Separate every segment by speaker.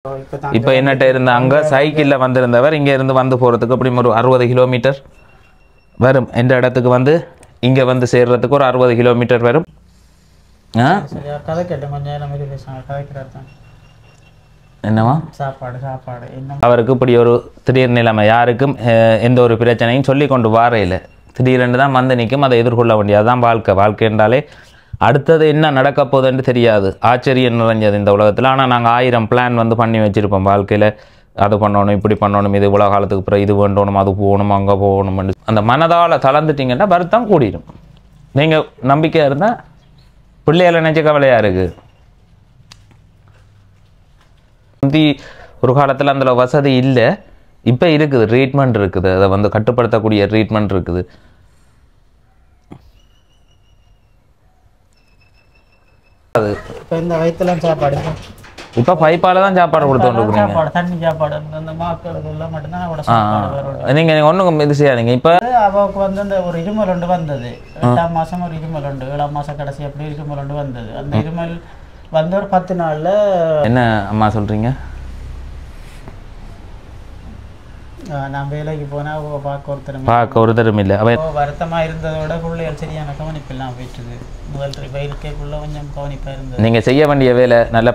Speaker 1: இப்போ என்னட்ட இருந்த அங்கே சைக்கிளில் வந்திருந்தவர் இங்கே இருந்து வந்து போகிறதுக்கு அப்படி ஒரு 60 கிலோமீட்டர் வரும். எந்த இடத்துக்கு வந்து இங்கே வந்து சேர்றதுக்கு ஒரு 60 கிலோமீட்டர் வரும். என்னவா
Speaker 2: சாப்பாடு
Speaker 1: அவருக்கு இப்படி ஒரு திடீர் நிலைமை, யாருக்கும் எந்த ஒரு பிரச்சனையும் சொல்லி கொண்டு வாரையில் திடீரென்று தான் வந்து நிற்கும். அதை எதிர்கொள்ள வேண்டியது அதுதான் வாழ்க்கை என்றாலே அடுத்தது என்ன நடக்க போகுதுன்னு தெரியாது. ஆச்சரியம் நிறைஞ்சது இந்த உலகத்தில். ஆனால் நாங்கள் 1000 பிளான் வந்து பண்ணி வச்சுருப்போம் வாழ்க்கையில். அது பண்ணணும், இப்படி பண்ணணும், இது இவ்வளோ காலத்துக்கு அப்புறம் இது வேண்டணும், அது போகணும், அங்கே போகணும்னு அந்த மனதால் தளர்ந்துட்டிங்கன்னா வருத்தம் கூடிடும். நீங்கள் நம்பிக்கையாக இருந்தால் பிள்ளைகளை நினச்ச கவலையாக இருக்குது. ஒரு காலத்தில் அந்த வசதி இல்லை, இப்போ இருக்குது, ட்ரீட்மெண்ட் இருக்குது, அதை வந்து கட்டுப்படுத்தக்கூடிய ட்ரீட்மெண்ட் இருக்குது. அது
Speaker 2: இப்போ இந்த வயிற்றுலாம் சாப்பாடு
Speaker 1: இப்போ பைப்பால் தான் சாப்பாடு கொடுத்துருக்குறீங்க.
Speaker 2: தண்ணி சாப்பாடு அந்த மக்களுக்கு எல்லாம் மட்டும்தான்.
Speaker 1: நீங்கள் ஒன்றும் இது செய்யாதீங்க. இப்போ
Speaker 2: அவருக்கு வந்து அந்த ஒரு இருமல் ஒன்று வந்தது. 8ஆம் மாதம் ஒரு இருமல் உண்டு, 7ஆம் மாதம் கடைசி அப்படி இருமல் ஒன்று வந்தது. அந்த இருமல் வந்து ஒரு 10 நாளில்
Speaker 1: என்ன அம்மா சொல்கிறீங்க?
Speaker 2: நான் வேலைக்கு போனால்
Speaker 1: பார்க்க ஒருத்தரும் இல்லை.
Speaker 2: வருத்தமாக இருந்ததோட பிள்ளைகள் சரியான கவனிப்பெல்லாம் போயிட்டுது. முதல் வயலுக்குள்ளே கொஞ்சம் கவனிப்பாக இருந்தது.
Speaker 1: நீங்கள் செய்ய வேண்டிய வேலை நல்ல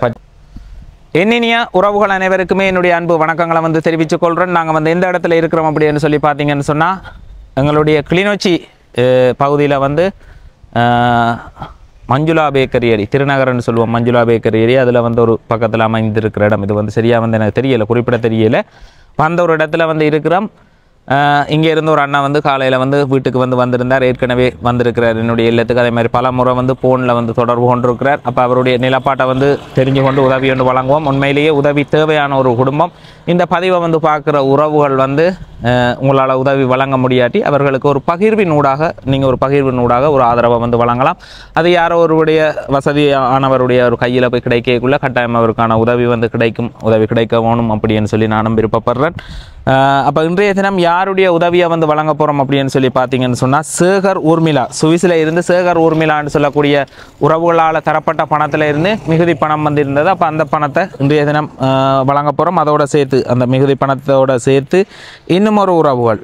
Speaker 1: என்னினியா உறவுகள் அனைவருக்குமே என்னுடைய அன்பு வணக்கங்களை வந்து தெரிவித்துக் கொள்கிறேன். நாங்கள் வந்து எந்த இடத்துல இருக்கிறோம் அப்படின்னு சொல்லி பார்த்தீங்கன்னு சொன்னால், எங்களுடைய கிளிநொச்சி பகுதியில் வந்து மஞ்சுளா பேக்கரி ஏரி, திருநகர்னு சொல்லுவோம், மஞ்சுளா பேக்கரி ஏரி. அதில் வந்து ஒரு பக்கத்தில் அமைந்திருக்கிற இடம். இது வந்து சரியாக வந்து எனக்கு தெரியலை, குறிப்பிட தெரியலை. அந்த ஒரு இடத்துல வந்து இருக்கிறோம். இங்கே இருந்து ஒரு அண்ணா வந்து காலையில் வந்து வீட்டுக்கு வந்து வந்திருந்தார். ஏற்கனவே வந்திருக்கிறார் என்னுடைய இல்லத்துக்கு. அதே மாதிரி பல முறை வந்து ஃபோனில் வந்து தொடர்பு கொண்டிருக்கிறார். அப்போ அவருடைய நிலப்பாட்டை வந்து தெரிஞ்சு கொண்டு உதவி ஒன்று வழங்குவோம். உண்மையிலேயே உதவி தேவையான ஒரு குடும்பம். இந்த பதிவை வந்து பார்க்குற உறவுகள் வந்து உங்களால் உதவி வழங்க முடியாட்டி அவர்களுக்கு ஒரு பகிர்வினூடாக, நீங்கள் ஒரு பகிர்வினூடாக ஒரு ஆதரவை வந்து வழங்கலாம். அது யாரோ ஒருவருடைய வசதியானவருடைய ஒரு கையில் போய் கிடைக்கக்குள்ள கட்டாயம் அவருக்கான உதவி வந்து கிடைக்கும். உதவி கிடைக்க வேணும் அப்படின்னு சொல்லி நானும் விருப்பப்படுறேன். அப்போ இன்றைய தினம் யாருடைய உதவியை வந்து வழங்க போகிறோம் அப்படின்னு சொல்லி பார்த்தீங்கன்னு சொன்னால், சேகர் ஊர்மிளா, சுவிஸில் இருந்து சேகர் ஊர்மிளான்னு சொல்லக்கூடிய உறவுகளால் தரப்பட்ட பணத்தில் இருந்து மிகுதி பணம் வந்து இருந்தது. அப்போ அந்த பணத்தை இன்றைய தினம் வழங்க போகிறோம். அதோடு சேர்த்து, அந்த மிகுதி பணத்தோடு சேர்த்து இன்னும் ஒரு உறவுகள்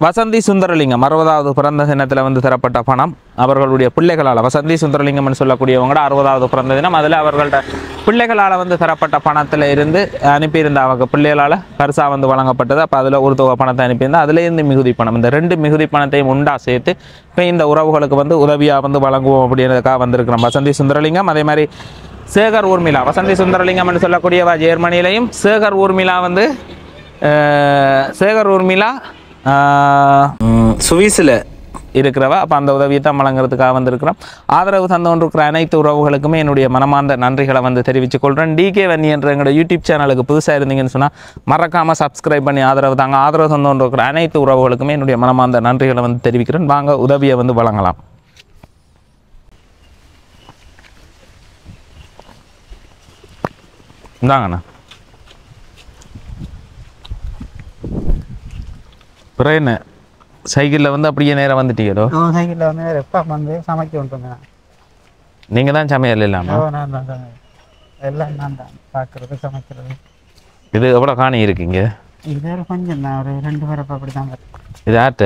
Speaker 1: வசந்தி சுந்தரலிங்கம் 60வது பிறந்த தினத்தில் வந்து தரப்பட்ட பணம் அவர்களுடைய பிள்ளைகளால், வசந்தி சுந்தரலிங்கம்னு சொல்லக்கூடியவங்களோட 60வது பிறந்த தினம், அதில் அவர்களோட பிள்ளைகளால் வந்து தரப்பட்ட பணத்தில் இருந்து அனுப்பியிருந்த அவங்க பிள்ளைகளால் பரிசாக வந்து வழங்கப்பட்டது. அப்போ அதில் ஒரு தொகை பணத்தை அனுப்பியிருந்தால் அதுலேருந்து மிகுதி பணம், இந்த 2 மிகுதி பணத்தையும் உண்டாக சேர்த்து இப்போ இந்த உறவுகளுக்கு வந்து உதவியாக வந்து வழங்குவோம் அப்படின்றதுக்காக வந்திருக்கிறோம். வசந்தி சுந்தரலிங்கம், அதே மாதிரி சேகர் ஊர்மிளா. வசந்தி சுந்தரலிங்கம்னு சொல்லக்கூடியவா ஜெர்மனியிலையும், சேகர் ஊர்மிளா வந்து சேகர் ஊர்மிளா சுவிஸில் இருக்கிறவா. அப்போ அந்த உதவியை தான் வழங்குறதுக்காக வந்திருக்கிறோம். ஆதரவு தந்து கொண்டிருக்கிற அனைத்து உறவுகளுக்குமே என்னுடைய மனமார்ந்த நன்றிகளை வந்து தெரிவித்துக் கொள்கிறேன். டிகே வன்னி என்ற எங்களோட யூடியூப் சேனலுக்கு புதுசாக இருந்தீங்கன்னு சொன்னால் மறக்காமல் சப்ஸ்கிரைப் பண்ணி ஆதரவு தாங்க. ஆதரவு தந்து கொண்டிருக்கிற அனைத்து உறவுகளுக்குமே என்னுடைய மனமார்ந்த நன்றிகளை வந்து தெரிவிக்கிறேன். வாங்க உதவியை வந்து வழங்கலாம். இந்தாங்கண்ணா. அப்புறம் என்ன சைக்கிளில் வந்து அப்படியே நேரம் வந்துட்டீங்களோ?
Speaker 2: சைக்கிளில் வந்து எப்போ வந்து சமைக்க வந்துங்க.
Speaker 1: நீங்கள் தான் சமையல் இல்லாமல்?
Speaker 2: எல்லாம் நான் தான் பார்க்குறது, சமைக்கிறது.
Speaker 1: இது எவ்வளோ காணி இருக்குங்க?
Speaker 2: இது கொஞ்சம் தான், ஒரு 2 பேரப்போ அப்படி தான்.
Speaker 1: இது ஆட்ட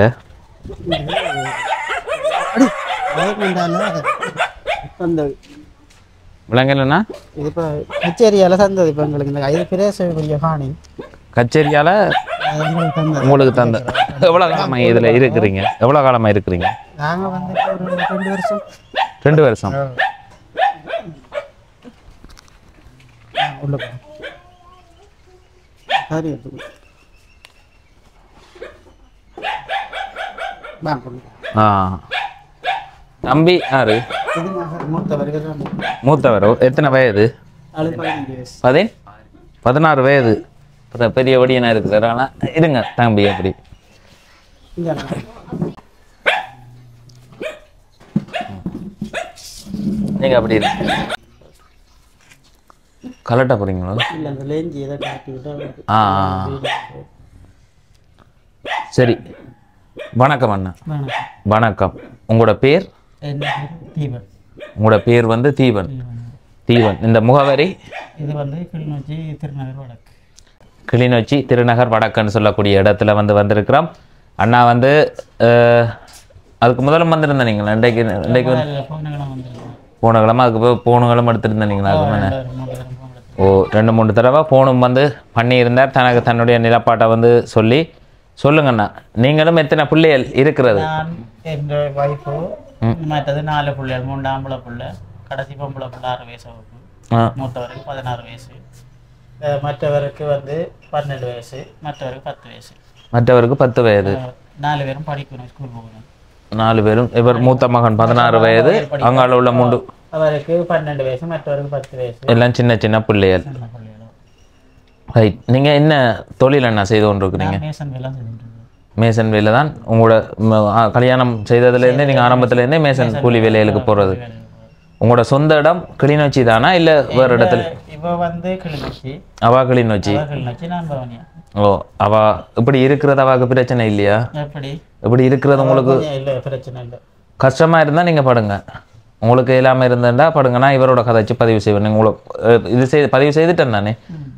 Speaker 1: விலங்கல்னா
Speaker 2: இது இப்போ கச்சேரியால் தந்தது. இப்போ எங்களுக்கு இந்த இது பிரேசக்கூடிய காணி
Speaker 1: கச்சேரியால் உங்களுக்கு தந்த. எவ்வளோ காலமாக இதில் இருக்கிறீங்க? எவ்வளோ காலமாக இருக்கிறீங்க?
Speaker 2: நாங்கள் வந்து ஒரு 2 வருஷம்.
Speaker 1: 2 வருஷம்.
Speaker 2: உள்ள சரி.
Speaker 1: தம்பி யாரு? மூத்தவரோ? எத்தனை வயது? 16 வயது. பெரிய வடியனா இருக்குது. இருங்க தம்பி, அப்படி நீங்க அப்படி கலட்ட போறீங்களா? சரி. வணக்கம் அண்ணா. வணக்கம். உங்களோட பேர்?
Speaker 2: தீபன்.
Speaker 1: உங்களோட பேர் வந்து தீபன். T1 இந்த முகவரி
Speaker 2: இது வந்து கிளிநொச்சி திருநகர் வடக்கு.
Speaker 1: கிளிநொச்சி திருநகர் வடக்குன்னு சொல்லக்கூடிய இடத்துல வந்திருக்கிறோம். அண்ணா வந்து அதுக்கு முதல்ல வந்திருந்தேன் நீங்கள் இன்றைக்கு போன கிழமை அதுக்கு போன கிழமை எடுத்துருந்தேன் நீங்களா? ஓ 2-3 தடவை ஃபோனும் வந்து பண்ணியிருந்தார். தனக்கு தன்னுடைய நிலப்பாட்டை வந்து சொல்லுங்கண்ணா. நீங்களும் எத்தனை பிள்ளைகள் இருக்கிறது?
Speaker 2: நான் என் வைஃபு மற்றது 4 பிள்ளைகள், 3 ஆம்பளை பிள்ளை, கடைசி பொம்பளை பிள்ளை 6 வயசு ஆகுது. மூத்தவருக்கு 16 வயசு, மற்றவருக்கு வந்து 12 வயசு, மற்றவருக்கு 10 வயசு.
Speaker 1: மற்றவருக்கு 10 வயது.
Speaker 2: 4 பேரும் படிக்கணும், ஸ்கூல் போகணும்.
Speaker 1: 4 பேரும். இவர் மூத்த மகன் 16 வயது, அங்கால உள்ள 3
Speaker 2: அவருக்கு 12 வயசு, மற்றவருக்கு 10 வயசு.
Speaker 1: எல்லாம் சின்ன சின்ன பிள்ளைகள். ரைட். நீங்கள் என்ன தொழில் என்ன செய்து கொண்டு இருக்கிறீங்க?
Speaker 2: மேசன் வேலை செஞ்சுட்டு.
Speaker 1: மேசன் வேலை தான். உங்களோட கல்யாணம் செய்ததுலேருந்தே நீங்கள் ஆரம்பத்துலேருந்தே மேசன் கூலி வேலைகளுக்கு போகிறது. உங்களோட சொந்த இடம் கிளிநொச்சி தானா இல்லை வேறு இடத்துல?
Speaker 2: இப்போ வந்து கிளிநொச்சி.
Speaker 1: அவா கிளிநொச்சி.
Speaker 2: நான் பவனியா.
Speaker 1: ஓ, அவா இப்படி இருக்கிறது அவாவுக்கு பிரச்சனை இல்லையா? இப்படி இருக்கிறது உங்களுக்கு
Speaker 2: இல்லை, பிரச்சனை இல்லை.
Speaker 1: கஷ்டமாக இருந்தால் நீங்கள் படுங்க. உங்களுக்கு இல்லாமல் இருந்தேன்டா படுங்கன்னா இவரோட கதைச்சு பதிவு செய்வேன். உங்களுக்கு இது பதிவு செய்துட்டேன் தானே,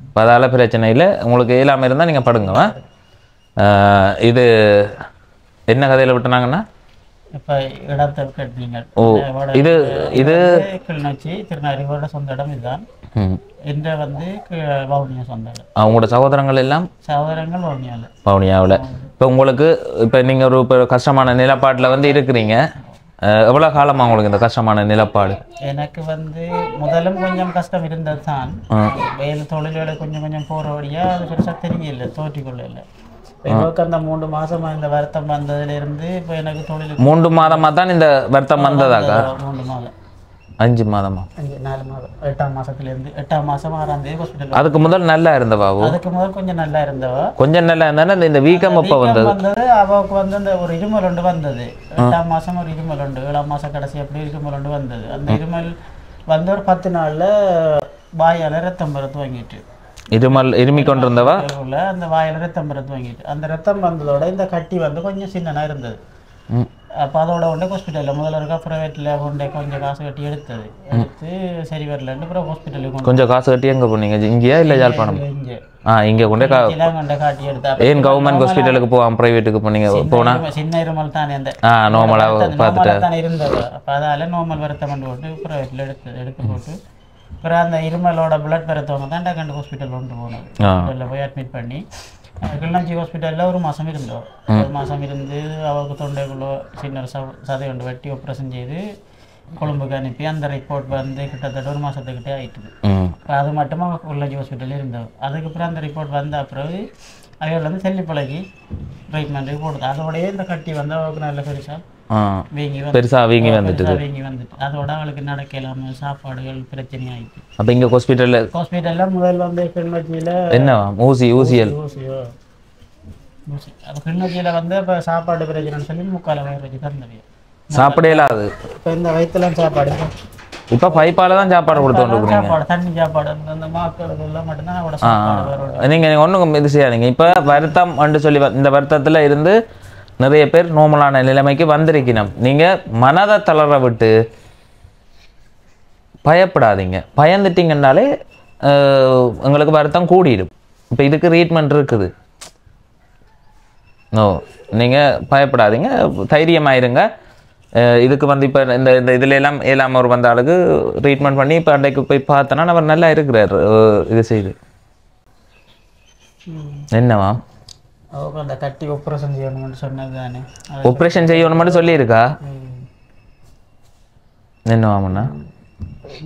Speaker 1: இப்போ அதால் பிரச்சனை இல்லை. உங்களுக்கு இல்லாமல் இருந்தால் நீங்கள் படுங்க. இது என்ன கதையில் விட்டுனாங்கன்னா
Speaker 2: இப்போ இடத்தை கேட்டீங்க.
Speaker 1: ஓ, இது
Speaker 2: கிளிநொச்சி திருநகரியோட சொந்த இடம் இதுதான். இந்த வந்து வவுனியா சொந்த இடம்.
Speaker 1: அவங்களோட சகோதரங்கள் எல்லாம்
Speaker 2: சகோதரங்கள்
Speaker 1: வவுனியாவில். இப்போ உங்களுக்கு இப்போ நீங்கள் ஒரு இப்போ கஷ்டமான நிலப்பாட்டில் வந்து இருக்கிறீங்க. எவ்வளோ காலமாக உங்களுக்கு இந்த கஷ்டமான நிலப்பாடு?
Speaker 2: எனக்கு வந்து முதலும் கொஞ்சம் கஷ்டம் இருந்தது தான். வேலை தொழில்களை கொஞ்சம் கொஞ்சம் போகிறபடியாக அது பெருசாக தெரியல, தோற்றிக்கொள்ள இல்லை. எனக்கு அந்த 3 மாதமா இந்த வருத்தம் வந்ததுலேருந்து இப்போ எனக்கு தொழில்
Speaker 1: 3 மாதமாக தான் இந்த வருத்தம் வந்ததாக்கா?
Speaker 2: 3 மாதம்
Speaker 1: 5 மாதமா?
Speaker 2: 4 மாதம் 8ஆம் மாதத்துலேருந்து 8ஆம் மாதம் 6ஆம் தேதி ஹாஸ்பிட்டல்.
Speaker 1: அதுக்கு முதல் நல்லா இருந்தவாவோ?
Speaker 2: அதுக்கு முதல் கொஞ்சம் நல்லா இருந்தவா.
Speaker 1: கொஞ்சம் நல்லா இருந்தானே இந்த வீக்கம் அப்போ வந்தது.
Speaker 2: அவளுக்கு வந்து அந்த ஒரு இருமல் ஒன்று வந்தது. 8ஆம் மாதம் ஒரு இருமல் உண்டு, 7ஆம் மாதம் கடைசி அப்படி இருமல் ஒன்று வந்தது. அந்த இருமல் வந்து ஒரு 10 நாளில் வாயால் ரத்தம் பெற துவங்கிட்டு
Speaker 1: இருமி கொண்டிருந்தவா
Speaker 2: அந்த வாயில ரத்தம் பெற துவங்கிட்டு அந்த ரத்தம் வந்ததோட இந்த கட்டி வந்து கொஞ்சம் சின்னனா இருந்தது. அப்போ அதோட கொண்டே ஹாஸ்பிட்டலில் முதல்ல இருக்கா ப்ரைவேட்டில் கொண்டே கொஞ்சம் காசு கட்டி எடுத்து சரி வரலன்னு அப்புறம் ஹாஸ்பிட்டலுக்கு
Speaker 1: கொஞ்சம் காசு கட்டி எங்கே போனீங்க? இங்கேயா இல்லை யாழ்ப்பாணம்?
Speaker 2: இங்கே
Speaker 1: இங்கே கொண்டே
Speaker 2: கொண்டே காட்டி எடுத்தா.
Speaker 1: ஏன் கவர்மெண்ட் ஹாஸ்பிட்டலுக்கு போவான் ப்ரைவேட்டுக்கு போனீங்க? போனா
Speaker 2: சின்ன இருமல் தானே அந்த
Speaker 1: நார்மலாக பார்த்துட்டு
Speaker 2: தானே இருந்தது. அப்போ அதால் நார்மல் வருத்தம் பண்ணி போட்டு ப்ரைவேட்டில் எடுத்து போட்டு அப்புறம் அந்த இருமலோட பிளட் பெறத்தவங்க தான் டக்கண்டு ஹாஸ்பிட்டல் கொண்டு போனோம். ஹாஸ்பிட்டலில் போய் அட்மிட் பண்ணி கிளிநொச்சி ஹாஸ்பிட்டலில் 1 மாதம் இருந்தோம். 1 மாதம் இருந்து அவருக்கு தொண்டைக்குள்ளே சின்ன சதை கொண்டு வெட்டி ஆப்ரேஷன் செய்து கொழும்புக்கு அனுப்பி அந்த ரிப்போர்ட் வந்து கிட்டத்தட்ட 1 மாதத்துக்கிட்டே ஆயிட்டுது. அது மட்டுமா கிளிநொச்சி ஹாஸ்பிட்டலில் இருந்தோம். அதுக்கப்புறம் அந்த ரிப்போர்ட் வந்த பிறகு அவைகள் வந்து செல்லிப்பழகி ட்ரீட்மெண்ட்டுக்கு போடுது. அதோடய இந்த கட்டி வந்து அவருக்கு நல்ல
Speaker 1: பெருசாக வீங்கி வந்துட்டு
Speaker 2: அதோட அவளுக்கு நடக்கலாம சாப்பாடுகள் பிரச்சனை ஆயிடுச்சு.
Speaker 1: அப்போ இங்கே ஹாஸ்பிட்டலில்
Speaker 2: முதல்ல வந்து கிளிநொச்சியில்
Speaker 1: என்ன ஊசியல்
Speaker 2: அப்போ கிளிநொச்சியில் வந்து இப்போ சாப்பாடு பிரச்சனைன்னு சொல்லி 3/4 வயிறு வச்சு தந்தது.
Speaker 1: சாப்பிடலாது.
Speaker 2: இப்போ இந்த வயிற்றுலாம் சாப்பாடு
Speaker 1: இப்போ பைப்பால தான் சாப்பாடு கொடுத்து
Speaker 2: சாப்பாடு தண்ணி சாப்பாடு அந்த மாக்களுக்கு எல்லாம் மட்டும்தான் அவட சாப்பாடு.
Speaker 1: நீங்கள் ஒன்றும் இது செய்யாதீங்க. இப்போ வருத்தம் என்று சொல்லி இந்த வருத்தத்தில் இருந்து நிறைய பேர் நோமலான நிலைமைக்கு வந்திருக்கணும். நீங்கள் மனதை தளர விட்டு பயப்படாதீங்க. பயந்துட்டீங்கன்னாலே உங்களுக்கு வருத்தம் கூடிடும். இப்போ இதுக்கு ட்ரீட்மெண்ட் இருக்குது. நீங்கள் பயப்படாதீங்க, தைரியமாயிருங்க. இதுக்கு வந்து இப்போ இந்த இதுல எல்லாம் ஏழாம ஒரு வந்த ஆளுக்கு ட்ரீட்மெண்ட் பண்ணி இப்போ அன்றைக்கு போய் பார்த்தோன்னா அவர் நல்லா இருக்கிறார். இது செய்து என்னவா
Speaker 2: அந்த கட்டி ஆப்ரேஷன் செய்யணும்னு சொன்னது தானே.
Speaker 1: ஆப்ரேஷன் செய்யணும்னு சொல்லியிருக்கா? என்னவாமண்ணா?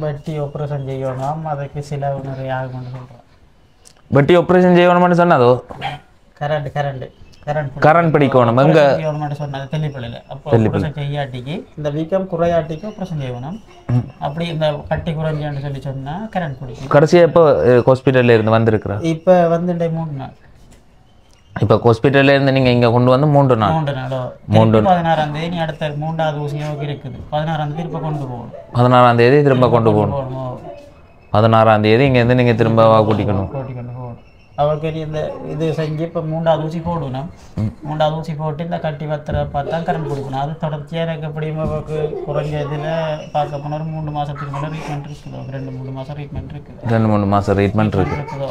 Speaker 2: வட்டி ஆப்ரேஷன் செய்யணும், அதுக்கு செலவு நிறைய ஆகும்னு சொல்கிறேன்.
Speaker 1: வட்டி ஆப்ரேஷன் செய்யணும்னு சொன்னதோ? கரண்ட் பிடிக்கணும் எங்க
Speaker 2: சொன்னது தெளிப்படையில். அப்போ ஆப்ரேஷன் செய்யாட்டிக்கு இந்த வீக்கம் குறையாட்டிக்கு ஆப்ரேஷன் செய்யணும். அப்படி இந்த கட்டி குறைஞ்சான்னு சொல்லி சொன்னால் கரண்ட் பிடிக்கும்.
Speaker 1: கடைசியாக எப்போ ஹாஸ்பிட்டலில் இருந்து வந்திருக்கிறேன்?
Speaker 2: இப்போ வந்து 3 நாள்.
Speaker 1: இப்போ ஹாஸ்பிட்டல்ல இருந்து நீங்க இங்க கொண்டு வந்து 3 நாள்
Speaker 2: 16ஆம் தேதி நீ அடுத்த 3வது ஊசியோக்கு இருக்குது. 16ஆம் தேதி திரும்ப கொண்டு போகணும்.
Speaker 1: 16ஆம் தேதி திரும்ப கொண்டு போகணும். 16ஆம் தேதி இங்க இருந்து நீங்க திரும்ப கூட்டிக்கணும்.
Speaker 2: அவருக்கு நீ இந்த இது செஞ்சு இப்போ 3வது ஊசி போடணும். 3வது ஊசி போட்டு இந்த கட்டி வத்துற பார்த்தா கரண்ட் கொடுக்கணும். அது தொடர்ச்சியாக எனக்கு எப்படியும் அவருக்கு குறைஞ்ச இதில் பார்க்க போனால் ஒரு 3 மாதத்துக்கு மேலே ட்ரீட்மெண்ட் இருக்குதோ, 2-3 மாதம் ட்ரீட்மெண்ட் இருக்குது.
Speaker 1: 2-3 மாதம் ட்ரீட்மெண்ட் இருக்குதோ.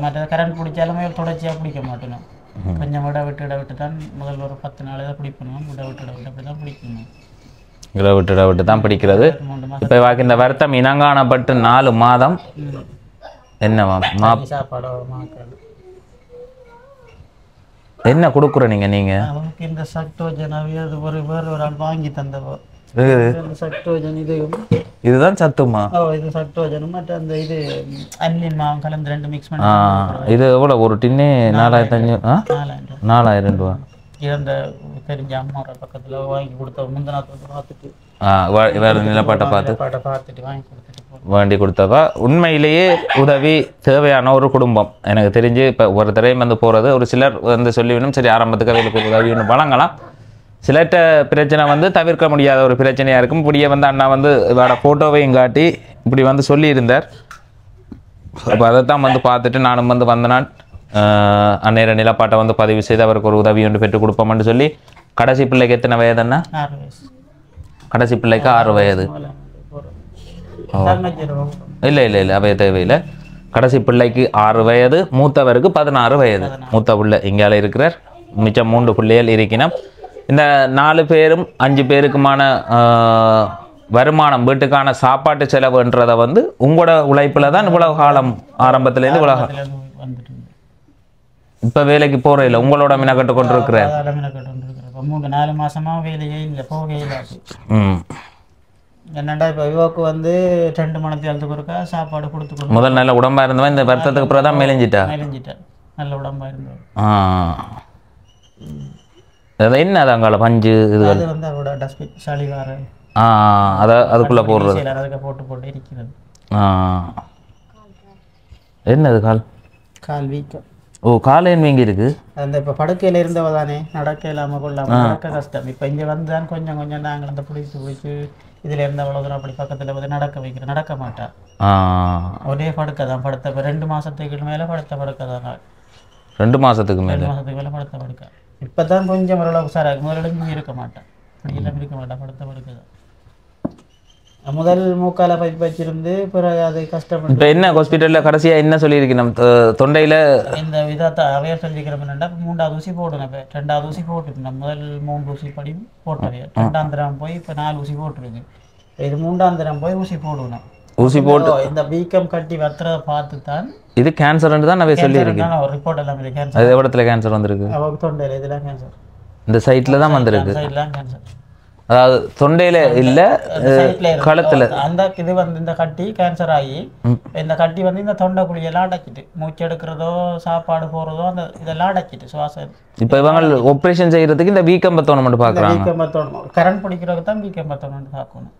Speaker 2: மற்ற கரண்ட் பிடிச்சாலுமே தொடர்ச்சியாக பிடிக்க மாட்டேனும். கொஞ்சம் விட விட்டு தான் முதல்ல ஒரு 10 நாள் தான் பிடிக்கணும். விட விட்டு அப்படி தான் பிடிக்கணும்.
Speaker 1: விட்டு தான் பிடிக்கிறது. இப்போ வாக்கு இந்த வருத்தம் இனங்காணப்பட்டு 4 மாதம் என்னவா
Speaker 2: சாப்பாடோ மாக்கள்
Speaker 1: என்ன கொடுக்குற நீங்க
Speaker 2: அவனுக்கு இந்த சக்டோஜனாவே அது வேறு ஒரு ஆள் வாங்கி தந்தவோ சக்டோஜன்
Speaker 1: இதுதான் சத்துமா?
Speaker 2: இது சக்டோஜனும் மற்ற அந்த இது அன்னின் மாவும் கலந்து 2 மிக்ஸ் பண்ணி
Speaker 1: இது எவ்வளோ ஒரு டின்னே 4500 ரூபா.
Speaker 2: இந்த தெரிஞ்ச அம்மாவோட பக்கத்தில் வாங்கி கொடுத்த முந்தநாத்து பார்த்துட்டு
Speaker 1: வேறு நிலப்பாட்டை
Speaker 2: பார்த்துட்டு வாங்கி கொடுத்துட்டு
Speaker 1: வேண்டி கொடுத்தவா. உண்மையிலேயே உதவி தேவையான ஒரு குடும்பம் எனக்கு தெரிஞ்சு. இப்போ ஒருத்தரையும் வந்து போகிறது ஒரு சிலர் வந்து சொல்லிவிடும் சரி ஆரம்பத்துக்கு அவைகளுக்கு ஒரு உதவி ஒன்று வழங்கலாம். சிலர்கிட்ட பிரச்சனை வந்து தவிர்க்க முடியாத ஒரு பிரச்சனையாக இருக்கும். இப்படியே வந்து அண்ணா வந்து வேறு ஃபோட்டோவையும் காட்டி இப்படி வந்து சொல்லியிருந்தார். அப்போ அதைத்தான் வந்து பார்த்துட்டு நானும் வந்து வந்தனான் அந்நேர நிலப்பாட்டை வந்து பதிவு செய்து அவருக்கு ஒரு உதவி ஒன்று பெற்றுக் கொடுப்போம்னு சொல்லி. கடைசி பிள்ளைக்கு எத்தனை வயதுன்னா?
Speaker 2: 6 வயசு.
Speaker 1: கடைசி பிள்ளைக்கு 6 வயது. இல்லை அவைய தேவையில்லை. கடைசி பிள்ளைக்கு 6 வயது, மூத்தவருக்கு 16 வயது. மூத்த பிள்ளை இங்கால இருக்கிறார். மிச்சம் 3 பிள்ளைகள் இருக்கணும். இந்த 4 பேரும் 5 பேருக்குமான வருமானம் வீட்டுக்கான சாப்பாட்டு செலவுன்றதை வந்து உங்களோட உழைப்பில் தான் இவ்வளவு காலம் ஆரம்பத்துலேருந்து இவ்வளவு இப்போ வேலைக்கு போகிற இல்லை உங்களோட மினக்கட்டு கொண்டு இருக்கிறேன்.
Speaker 2: 3-4 மாசமா வேலையே இல்லை, போகவே இல்லை. என்னடா இப்போ விவோக்கு வந்து 2 மணி ஒருக்கா சாப்பாடு கொடுத்து
Speaker 1: முதல் நல்ல உடம்பா இருந்தவன் இந்த வருத்தத்துக்கு அப்புறம் தான் மெலிஞ்சிட்டா.
Speaker 2: நல்ல உடம்பா இருந்தவன்.
Speaker 1: அது என்ன அது அங்கால பஞ்சு இது
Speaker 2: அது வந்து அவரோட டஸ்ட்பின் சளிகார
Speaker 1: அதை அதுக்குள்ளே போடுறது.
Speaker 2: அதுக்கு போட்டு இருக்கிறது.
Speaker 1: என்னது கால்
Speaker 2: வீக்கம்.
Speaker 1: ஓ காலையின் வீங்கி இருக்கு.
Speaker 2: அந்த இப்போ படுக்கையில் இருந்தவ தானே நடக்க இல்லாமல் கொள்ளாமல் நடக்க கஷ்டம். இப்போ இங்கே வந்து தான் கொஞ்சம் நாங்கள் அந்த பிடிச்சி இதில் இருந்த அவ்வளோ தூரம் அப்படி பக்கத்தில் வந்து நடக்க மாட்டா. ஒரே படுக்கை தான் படுத்த 2 மாதத்துக்கு மேலே படுக்கை தான்.
Speaker 1: 2 மாதத்துக்கு மேலே
Speaker 2: படுக்கை. இப்போ தான் கொஞ்சம் ஓரளவுக்கு சார் முதல்ல இருக்க மாட்டேன். அப்படி எல்லாம் இருக்க மாட்டேன், படுக்கை தான். முதல் மூக்கால பைப் வச்சிருந்து பிறகு அது கஷ்டப்பட்டு.
Speaker 1: இப்போ என்ன ஹாஸ்பிட்டலில் கடைசியாக என்ன சொல்லியிருக்கு? நம்ம தொண்டையில்
Speaker 2: இந்த விதத்தை அவையா சொல்லிக்கிறோம். 3வது ஊசி போடணும். இப்போ 2வது ஊசி போட்டுருக்கணும். முதல் 3 ஊசி படி போட்டவைய 2ஆம் தரம் போய் இப்போ 4 ஊசி போட்டுருக்கு. இது 3ஆம் தரம் போய் ஊசி போடணும். ஊசி போட்டு இந்த வீக்கம் கட்டி வத்துறதை பார்த்து தான்
Speaker 1: இது கேன்சர்ன்னு தான் நான் சொல்லியிருக்கேன்.
Speaker 2: ஒரு ரிப்போர்ட் எல்லாம் கேன்சர்.
Speaker 1: அது இடத்துல கேன்சர் வந்திருக்கு?
Speaker 2: அவங்க தொண்டையில் இதெல்லாம் கேன்சர்.
Speaker 1: இந்த சைட்டில் தான் வந்திருக்கு.
Speaker 2: சைட்லாம் கேன்சர்.
Speaker 1: அதாவது தொண்டையில இல்ல கழுத்துல
Speaker 2: அந்த இது வந்து இந்த கட்டி கேன்சர் ஆகி இந்த கட்டி வந்து இந்த தொண்டை குழியெல்லாம் அடைச்சிட்டு மூச்சு எடுக்கிறதோ சாப்பாடு போறதோ அந்த இதெல்லாம் அடைச்சிட்டு சுவாசம்.
Speaker 1: இப்போ இவங்க ஆப்ரேஷன் செய்யறதுக்கு இந்த வீக்கம் பத்தோணம் மட்டும் பார்க்குறாங்க.
Speaker 2: வீக்கம் பத்தோணம் கரண்ட் பிடிக்கிறதுக்கு தான் வீக்கம் பத்தோணம் பார்க்கணும்.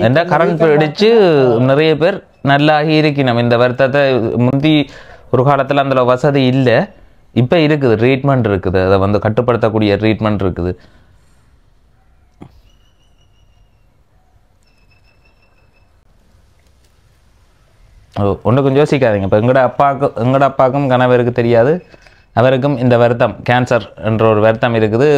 Speaker 1: இந்த கரண்ட் பிடிச்சு நிறைய பேர் நல்லாகி இருக்கணும். இந்த வருத்தத்தை முந்தி ஒரு காலத்தில் அந்த வசதி இல்லை, இப்போ இருக்குது, ட்ரீட்மெண்ட் இருக்குது, அதை வந்து கட்டுப்படுத்தக்கூடிய ட்ரீட்மெண்ட் இருக்குது. ஒன்று கொஞ்சம் யோசிக்காதீங்க. இப்போ எங்களோட அப்பாவுக்கும் கணவருக்கு தெரியாது, அவருக்கும் இந்த வருத்தம் கேன்சர் என்ற ஒரு வருத்தம் இருக்குது.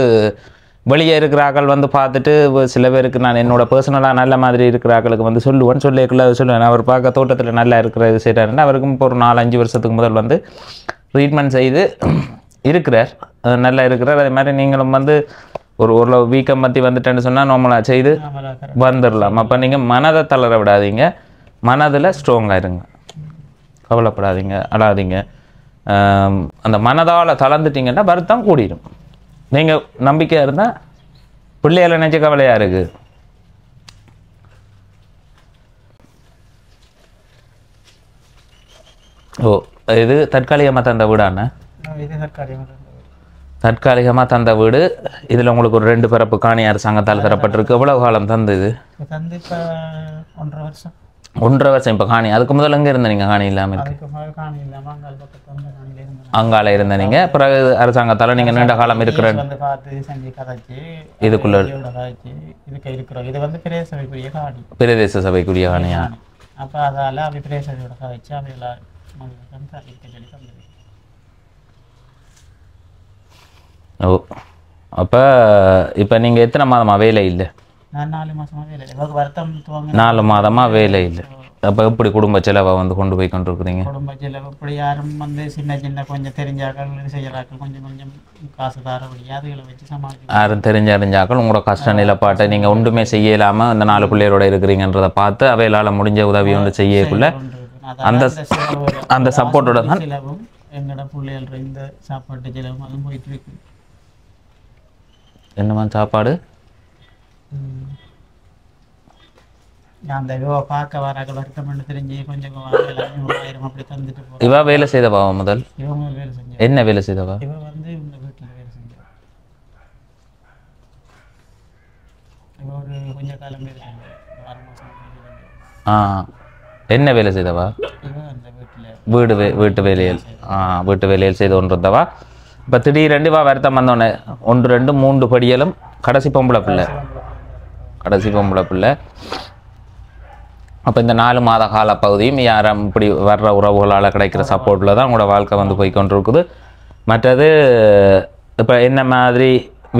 Speaker 1: வெளியே இருக்கிற ஆக்கள் வந்து பார்த்துட்டு சில பேருக்கு நான் என்னோட பர்சனலாக நல்ல மாதிரி இருக்கிற ஆக்களுக்கு வந்து சொல்லுவேன் அவர் பார்க்க தோட்டத்தில் நல்லா இருக்கிறது செய்கிறாருன்னு. அவருக்கும் இப்போ ஒரு 4-5 வருஷத்துக்கு முதல் வந்து ட்ரீட்மெண்ட் செய்து இருக்கிறார், நல்லா இருக்கிறார். அதே மாதிரி நீங்களும் வந்து ஒரு வீக்கம் பற்றி வந்துட்டேன்னு சொன்னால் நார்மலாக செய்து வந்துடலாம். அப்போ நீங்கள் மனதை தளர விடாதீங்க, மனதில் ஸ்ட்ராங்காக இருங்க, கவலைப்படாதீங்க, அழாதீங்க. அந்த மனதால் தளர்ந்துட்டிங்கன்னா வருத்தம் கூடிடும். நீங்கள் நம்பிக்கையாக இருந்தால் பிள்ளைகளை நினச்சி கவலையாக இருக்குது. ஓ இது தற்காலிகமாக தந்த வீடாண்ணே? தற்காலிகமாக தந்த வீடு. இதில் உங்களுக்கு ஒரு 2 பிறப்பு காணி அரசாங்கத்தால் தரப்பட்டிருக்கு. எவ்வளவு காலம் தந்தது? 1.5 வருஷம். இப்போ காணி அதுக்கு முதல்ல எங்கே இருந்த நீங்கள்? காணி இல்லாமல் அங்கால இருந்த நீங்கள், பிறகு அரசாங்கத்தால் நீங்கள் நீண்ட காலம் இருக்கிற இதுக்குள்ள பிரதேச சபைக்குரிய காணியா?
Speaker 2: அப்போ அதால் அப்படி பிரதேச
Speaker 1: ஓ அப்போ இப்போ நீங்கள் எத்தனை மாதமாக வேலை இல்லை?
Speaker 2: நான் 4 மாசமா வேலை இல்லை. வருத்தம் துவங்க
Speaker 1: 4 மாதமாக வேலை இல்லை. அப்போ எப்படி குடும்ப செலவை வந்து கொண்டு போய் கொண்டிருக்கிறீங்க?
Speaker 2: குடும்ப செலவு இப்படி யாரும் வந்து சின்ன சின்ன கொஞ்சம் தெரிஞ்சாக்கள் செய்யறாக்கள் கொஞ்சம் கொஞ்சம் காசு தாரபடி அதுகளை வச்சு சமாளிக்க
Speaker 1: யாரும் தெரிஞ்சாக்கள் உங்களோட கஷ்ட நிலப்பாட்டை நீங்கள் ஒன்றுமே செய்ய இல்லாமல் இந்த 4 பிள்ளைகளோட இருக்கிறீங்கன்றதை பார்த்து அவைகளால் முடிஞ்ச உதவி ஒன்று செய்யக்குள்ள அந்த சப்போர்ட்டோட தான்
Speaker 2: செலவும் எங்களோட பிள்ளைகள் இந்த சாப்பாட்டு செலவும் அதுவும் போயிட்டு இருக்கு.
Speaker 1: என்னமா சாப்பாடு?
Speaker 2: அந்த பார்க்க வராங்க வருத்தம் தெரிஞ்சு கொஞ்சம் எல்லாமே 1000 அப்படி தந்துட்டு போகிறோம்.
Speaker 1: இவ வேலை செய்தவா முதல்?
Speaker 2: இவங்க வேலை செஞ்சா.
Speaker 1: என்ன வேலை செய்தவா?
Speaker 2: இவ வந்து இவங்க வீட்டில் வேலை செஞ்சா. இவ ஒரு கொஞ்ச காலம் வேலை செஞ்சா, 6 மாதம் வேலை செஞ்சா.
Speaker 1: என்ன வேலை செய்தவா?
Speaker 2: இவ அந்த வீட்டில்
Speaker 1: வீட்டு வேலையில் வீட்டு வேலையில் செய்து கொண்டிருந்தவா. இப்போ திடீரெண்டு வா வருத்தம் வந்தோடனே 1 2 3 படியலும் கடைசி பொம்பளை பிள்ளை. அப்போ இந்த 4 மாத கால பகுதியும் யாரும் இப்படி வர்ற உறவுகளால் கிடைக்கிற சப்போர்ட்டில் தான் உங்களோட வாழ்க்கை வந்து போய்கொண்டிருக்குது. மற்றது இப்போ என்ன மாதிரி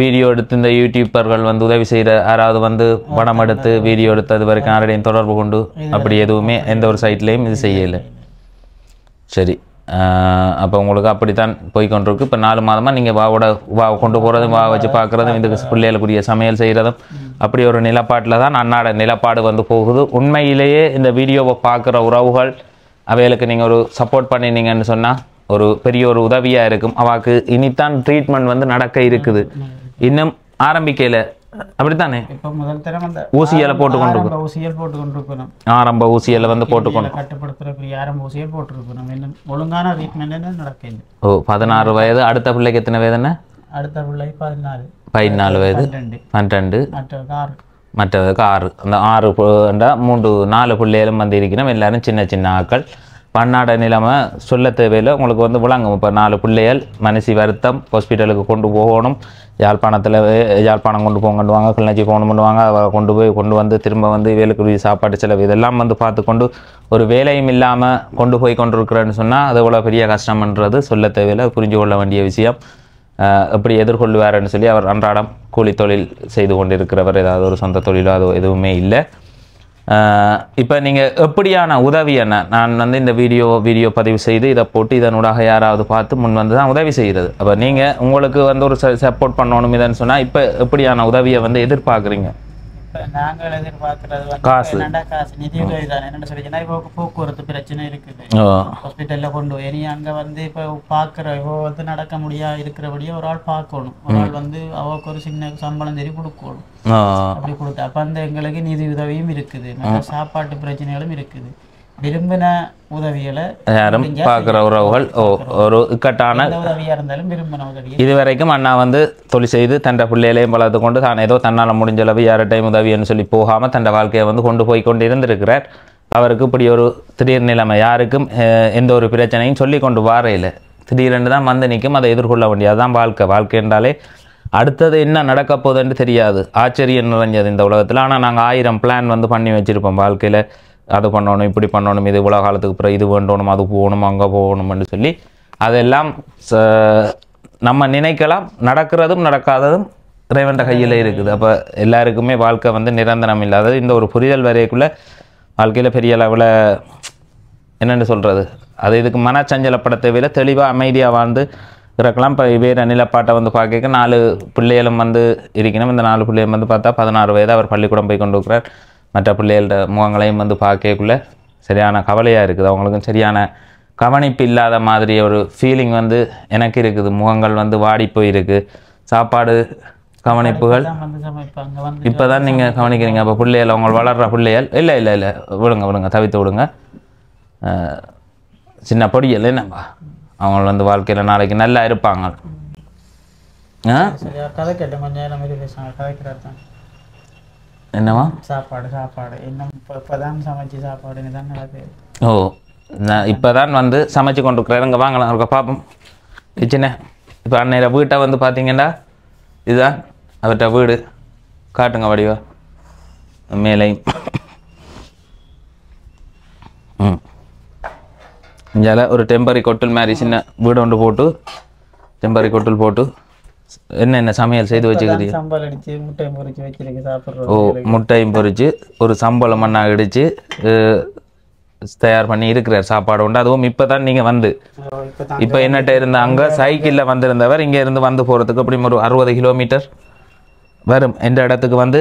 Speaker 1: வீடியோ எடுத்து இந்த யூடியூப்பர்கள் வந்து உதவி செய்கிற யாராவது வந்து படம் எடுத்து வீடியோ எடுத்து அது வரைக்கும் யாரையும் தொடர்பு கொண்டு அப்படி எதுவுமே எந்த ஒரு சைட்லேயும் இது செய்யலை. சரி, அப்போ உங்களுக்கு அப்படித்தான் போய்கொண்டிருக்கு. இப்போ 4 மாதமாக நீங்கள் வா கொண்டு போகிறதும் வச்சு பார்க்குறதும் இந்த பிள்ளைகளுக்குரிய சமையல் செய்கிறதும் அப்படி ஒரு நிலப்பாட்டில் தான் அன்னாட நிலப்பாடு வந்து போகுது. உண்மையிலேயே இந்த வீடியோவை பார்க்குற உறவுகள் அவைகளுக்கு நீங்கள் ஒரு சப்போர்ட் பண்ணினீங்கன்னு சொன்னால் ஒரு பெரிய ஒரு உதவியாக இருக்கும். அவாக்கு இனித்தான் ட்ரீட்மெண்ட் வந்து நடக்க இருக்குது, இன்னும் ஆரம்பிக்கல. அப்படித்தானே?
Speaker 2: இப்போ முதல் தரம் அந்த
Speaker 1: ஊசியலை போட்டுக்கொண்டு
Speaker 2: போட்டுக்கொண்டிருக்கணும்.
Speaker 1: ஆரம்ப ஊசியலை வந்து போட்டுக்கொண்டு
Speaker 2: கட்டுப்படுத்துறதுக்கு ஆரம்ப ஊசியல் போட்டுருக்கணும். இன்னும் ஒழுங்கான ட்ரீட்மெண்ட் நடக்கல.
Speaker 1: 16 வயது. அடுத்த பிள்ளைக்கு எத்தனை வயதுன்னு?
Speaker 2: அடுத்த பிள்ளை
Speaker 1: 14 வயது. 12. மற்றதுக்கு 6. அந்த 4 பிள்ளைகளும் வந்து இருக்கிறோம். எல்லாரும் சின்ன சின்ன ஆக்கள். பன்னாட நிலைமை சொல்ல தேவையில்லை, உங்களுக்கு வந்து விளங்கும். இப்போ 4 பிள்ளைகள் மனசி வருத்தம், ஹாஸ்பிட்டலுக்கு கொண்டு போகணும். யாழ்ப்பாணம் கொண்டு போங்கண்டுவாங்க, கிளிநொச்சி போகணும்னுவாங்க. கொண்டு வந்து திரும்ப வந்து வேலைக்குரிய சாப்பாட்டு செலவு இதெல்லாம் வந்து பார்த்துக்கொண்டு ஒரு வேலையும் இல்லாமல் கொண்டு போய் கொண்டிருக்கிறேன்னு சொன்னால் அது எவ்வளோ பெரிய கஷ்டம்ன்றது சொல்ல தேவையில்லை, புரிஞ்சு கொள்ள வேண்டிய விஷயம். எப்படி எதிர்கொள்வாருன்னு சொல்லி அவர் அன்றாடம் கூலி தொழில் செய்து கொண்டிருக்கிறவர், ஏதாவது ஒரு சொந்த தொழிலோ அது எதுவுமே இல்லை. இப்போ நீங்கள் எப்படியான உதவி என்ன? நான் வந்து இந்த வீடியோ பதிவு செய்து இதை போட்டு இதனூடாக யாராவது பார்த்து முன் வந்து தான் உதவி செய்கிறது. அப்போ நீங்கள் உங்களுக்கு வந்து ஒரு சப்போர்ட் பண்ணணும் இதுன்னு சொன்னால் இப்போ எப்படியான உதவியை வந்து எதிர்பார்க்குறீங்க?
Speaker 2: இப்போ நாங்கள் எதிர்பார்க்குறது வந்து
Speaker 1: காசு
Speaker 2: நிதி உதவி தான். என்னென்னு சொல்லிச்சுன்னா இப்போ போக்குவரத்து பிரச்சனை இருக்குது, ஹாஸ்பிட்டலில் கொண்டு போய் இனி அங்கே வந்து இப்போ இப்போ வந்து நடக்க இருக்கிறபடியே ஒரு ஆள் பார்க்கணும். ஒரு ஆள் வந்து அவருக்கு ஒரு சின்ன சம்பளம் சரி கொடுக்கணும். அப்படி கொடுத்தா அப்போ அந்த எங்களுக்கு நிதி உதவியும் இருக்குது, சாப்பாட்டு பிரச்சனைகளும் இருக்குது. விரும்பின உதவிகளை
Speaker 1: யாரும் பார்க்குற உறவுகள் ஒரு இக்கட்டான
Speaker 2: உதவியாக இருந்தாலும் விரும்பின உதவி.
Speaker 1: இதுவரைக்கும் அண்ணா வந்து தொழில் செய்து தன் பிள்ளைகளையும் வளர்த்து கொண்டு தான் ஏதோ தன்னால் முடிஞ்ச அளவு யார்டையும் உதவின்னு சொல்லி போகாமல் தன் வாழ்க்கையை வந்து கொண்டு போய் கொண்டு இருந்திருக்கிறார். அவருக்கு இப்படி ஒரு திடீர் நிலைமை, யாருக்கும் எந்த ஒரு பிரச்சனையும் சொல்லி கொண்டு வாரையில் திடீரென்று தான் வந்து நிற்கும். அதை எதிர்கொள்ள வேண்டியது அதுதான் வாழ்க்கை என்றாலே அடுத்தது என்ன நடக்க போகுதுன்னு தெரியாது. ஆச்சரியம் நிறைஞ்சது இந்த உலகத்தில். ஆனால் நாங்கள் 1000 பிளான் வந்து பண்ணி வச்சுருப்போம் வாழ்க்கையில். அது பண்ணணும், இப்படி பண்ணணும், இது இவ்வளோ காலத்துக்கு அப்புறம் இது வேண்டணும், அது போகணும், அங்கே போகணும்னு சொல்லி அதெல்லாம் நம்ம நினைக்கலாம். நடக்கிறதும் நடக்காததும் இறைவன் கையில் இருக்குது. அப்போ எல்லாருக்குமே வாழ்க்கை வந்து நிரந்தரம் இல்லாதது. இந்த ஒரு புரிதல் வரைக்குள்ளே வாழ்க்கையில் பெரிய அளவில் என்னென்னு சொல்கிறது, அது இதுக்கு மனச்சஞ்சலப்பட தேவையில்லை, தெளிவாக அமைதியாக வாழ்ந்து இருக்கலாம். இப்போ வேறு நிலப்பாட்டை வந்து பார்க்க 4 பிள்ளைகளும் வந்து இருக்கணும். இந்த 4 பிள்ளைகளும் வந்து பார்த்தா 16 வயது அவர் பள்ளிக்கூடம் போய் கொண்டு இருக்கிறார். மற்ற பிள்ளைகளோட முகங்களையும் வந்து பார்க்கக்குள்ளே சரியான கவலையாக இருக்குது. அவங்களுக்கும் சரியான கவனிப்பு இல்லாத மாதிரி ஒரு ஃபீலிங் வந்து எனக்கு இருக்குது. முகங்கள் வந்து வாடி போயிருக்கு. சாப்பாடு கவனிப்புகள் இப்போ தான் நீங்கள் கவனிக்கிறீங்க. அப்போ பிள்ளைகள் அவங்க வளர்கிற பிள்ளைகள் இல்லை விடுங்க தவித்து விடுங்க. சின்ன பொடியல் என்னப்பா அவங்க வந்து வாழ்க்கையில் நாளைக்கு நல்லா இருப்பாங்க.
Speaker 2: கதை கேட்ட கொஞ்சம் நேரம் பேசுவாங்க, கதைக்கிறார் தான்.
Speaker 1: என்னவா
Speaker 2: சாப்பாடு இன்னும் இப்போதான் சமைச்சு சாப்பாடுன்னு தான் நடக்குது.
Speaker 1: நான் இப்போ தான் வந்து சமைச்சு கொண்டு இருக்கிறேன். இங்கே வாங்கலாம் இருக்க பார்ப்போம் கிச்சனை. இப்போ அன்னைய வீட்டை வந்து பார்த்தீங்கன்னா இதுதான் அவர்கிட்ட வீடு. காட்டுங்க வடிவா மேலையும். இங்கே ஒரு டெம்பரரி கொட்டில் மாதிரி சின்ன வீடு ஒன்று போட்டு டெம்பரரி கொட்டில் போட்டு என்னென்ன சமையல் செய்து வச்சுக்கிறீங்க?
Speaker 2: சம்பல் அடிச்சு முட்டையும் பொரிச்சு வச்சிருக்கு சாப்பிட்றோம்.
Speaker 1: ஓ, முட்டையும் பொரிச்சு ஒரு சம்பளம் மண்ணாக இடித்து தயார் பண்ணி இருக்கிறார் சாப்பாடு உண்டு. அதுவும் இப்போ தான் நீங்கள் வந்து இப்போ என்னட்ட இருந்த அங்கே சைக்கிளில் வந்திருந்தவர் இங்கே இருந்து வந்து போகிறதுக்கு அப்படி ஒரு 60 கிலோமீட்டர் வரும். எந்த இடத்துக்கு வந்து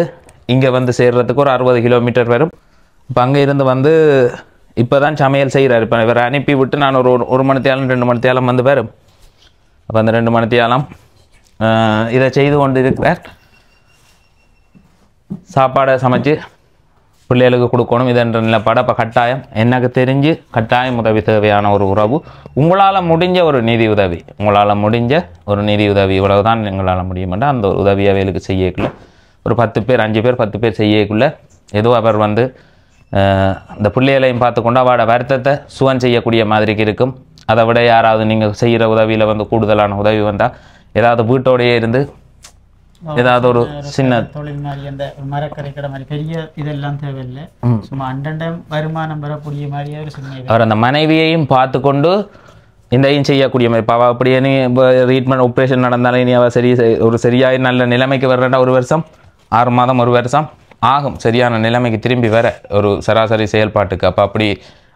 Speaker 1: இங்கே வந்து சேர்றதுக்கு ஒரு 60 கிலோமீட்டர் வரும். இப்போ அங்கே இருந்து வந்து இப்போ தான் சமையல் செய்கிறார். இப்போ இவரை அனுப்பி விட்டு நான் ஒரு மணித்தியாலம் 2 மணித்தியாலம் வந்து வரும். அப்போ அந்த 2 மணித்தியாலம் இதை செய்து கொண்டு இருக்கிறார். சாப்பாடை சமைச்சு பிள்ளைகளுக்கு கொடுக்கணும் இதென்ற நிலப்பாடு. அப்போ கட்டாயம் எனக்கு தெரிஞ்சு கட்டாயம் உதவி தேவையான ஒரு உறவு. உங்களால் முடிஞ்ச ஒரு நிதி உதவி, உங்களால் முடிஞ்ச ஒரு நிதி உதவி இவ்வளவு தான் எங்களால் முடியுமெண்டா அந்த ஒரு உதவி அவைகளுக்கு செய்யக்குள்ள ஒரு 10 பேர் 5 பேர் 10 பேர் செய்யக்குள்ள ஏதோ அவர் வந்து இந்த பிள்ளைகளையும் பார்த்து கொண்டு அவட வருத்தத்தை சுவன் செய்யக்கூடிய மாதிரிக்கு இருக்கும். அதை விட யாராவது நீங்கள் செய்கிற உதவியில் வந்து கூடுதலான உதவி வந்தால் ஏதாவது வீட்டோடையே இருந்து ஏதாவது ஒரு சின்ன
Speaker 2: தொழில் மாதிரி அந்த மரக்கரை கடை மாதிரி பெரிய இதெல்லாம் தேவையில்லை. சும்மா அண்டண்டம் வருமானம் பெறக்கூடிய மாதிரியே ஒரு சின்ன
Speaker 1: அவர் அந்த மனைவியையும் பார்த்து கொண்டு இதையும் செய்யக்கூடிய மாதிரி. இப்போ அவள் அப்படியே நீ இப்போ ட்ரீட்மெண்ட் ஆப்ரேஷன் நடந்தாலும் இனி அவள் ஒரு சரியாக நல்ல நிலைமைக்கு வர்றா 1 வருஷம் 6 மாதம் 1 வருஷம் ஆகும் சரியான நிலைமைக்கு திரும்பி வர ஒரு சராசரி செயல்பாட்டுக்கு. அப்போ அப்படி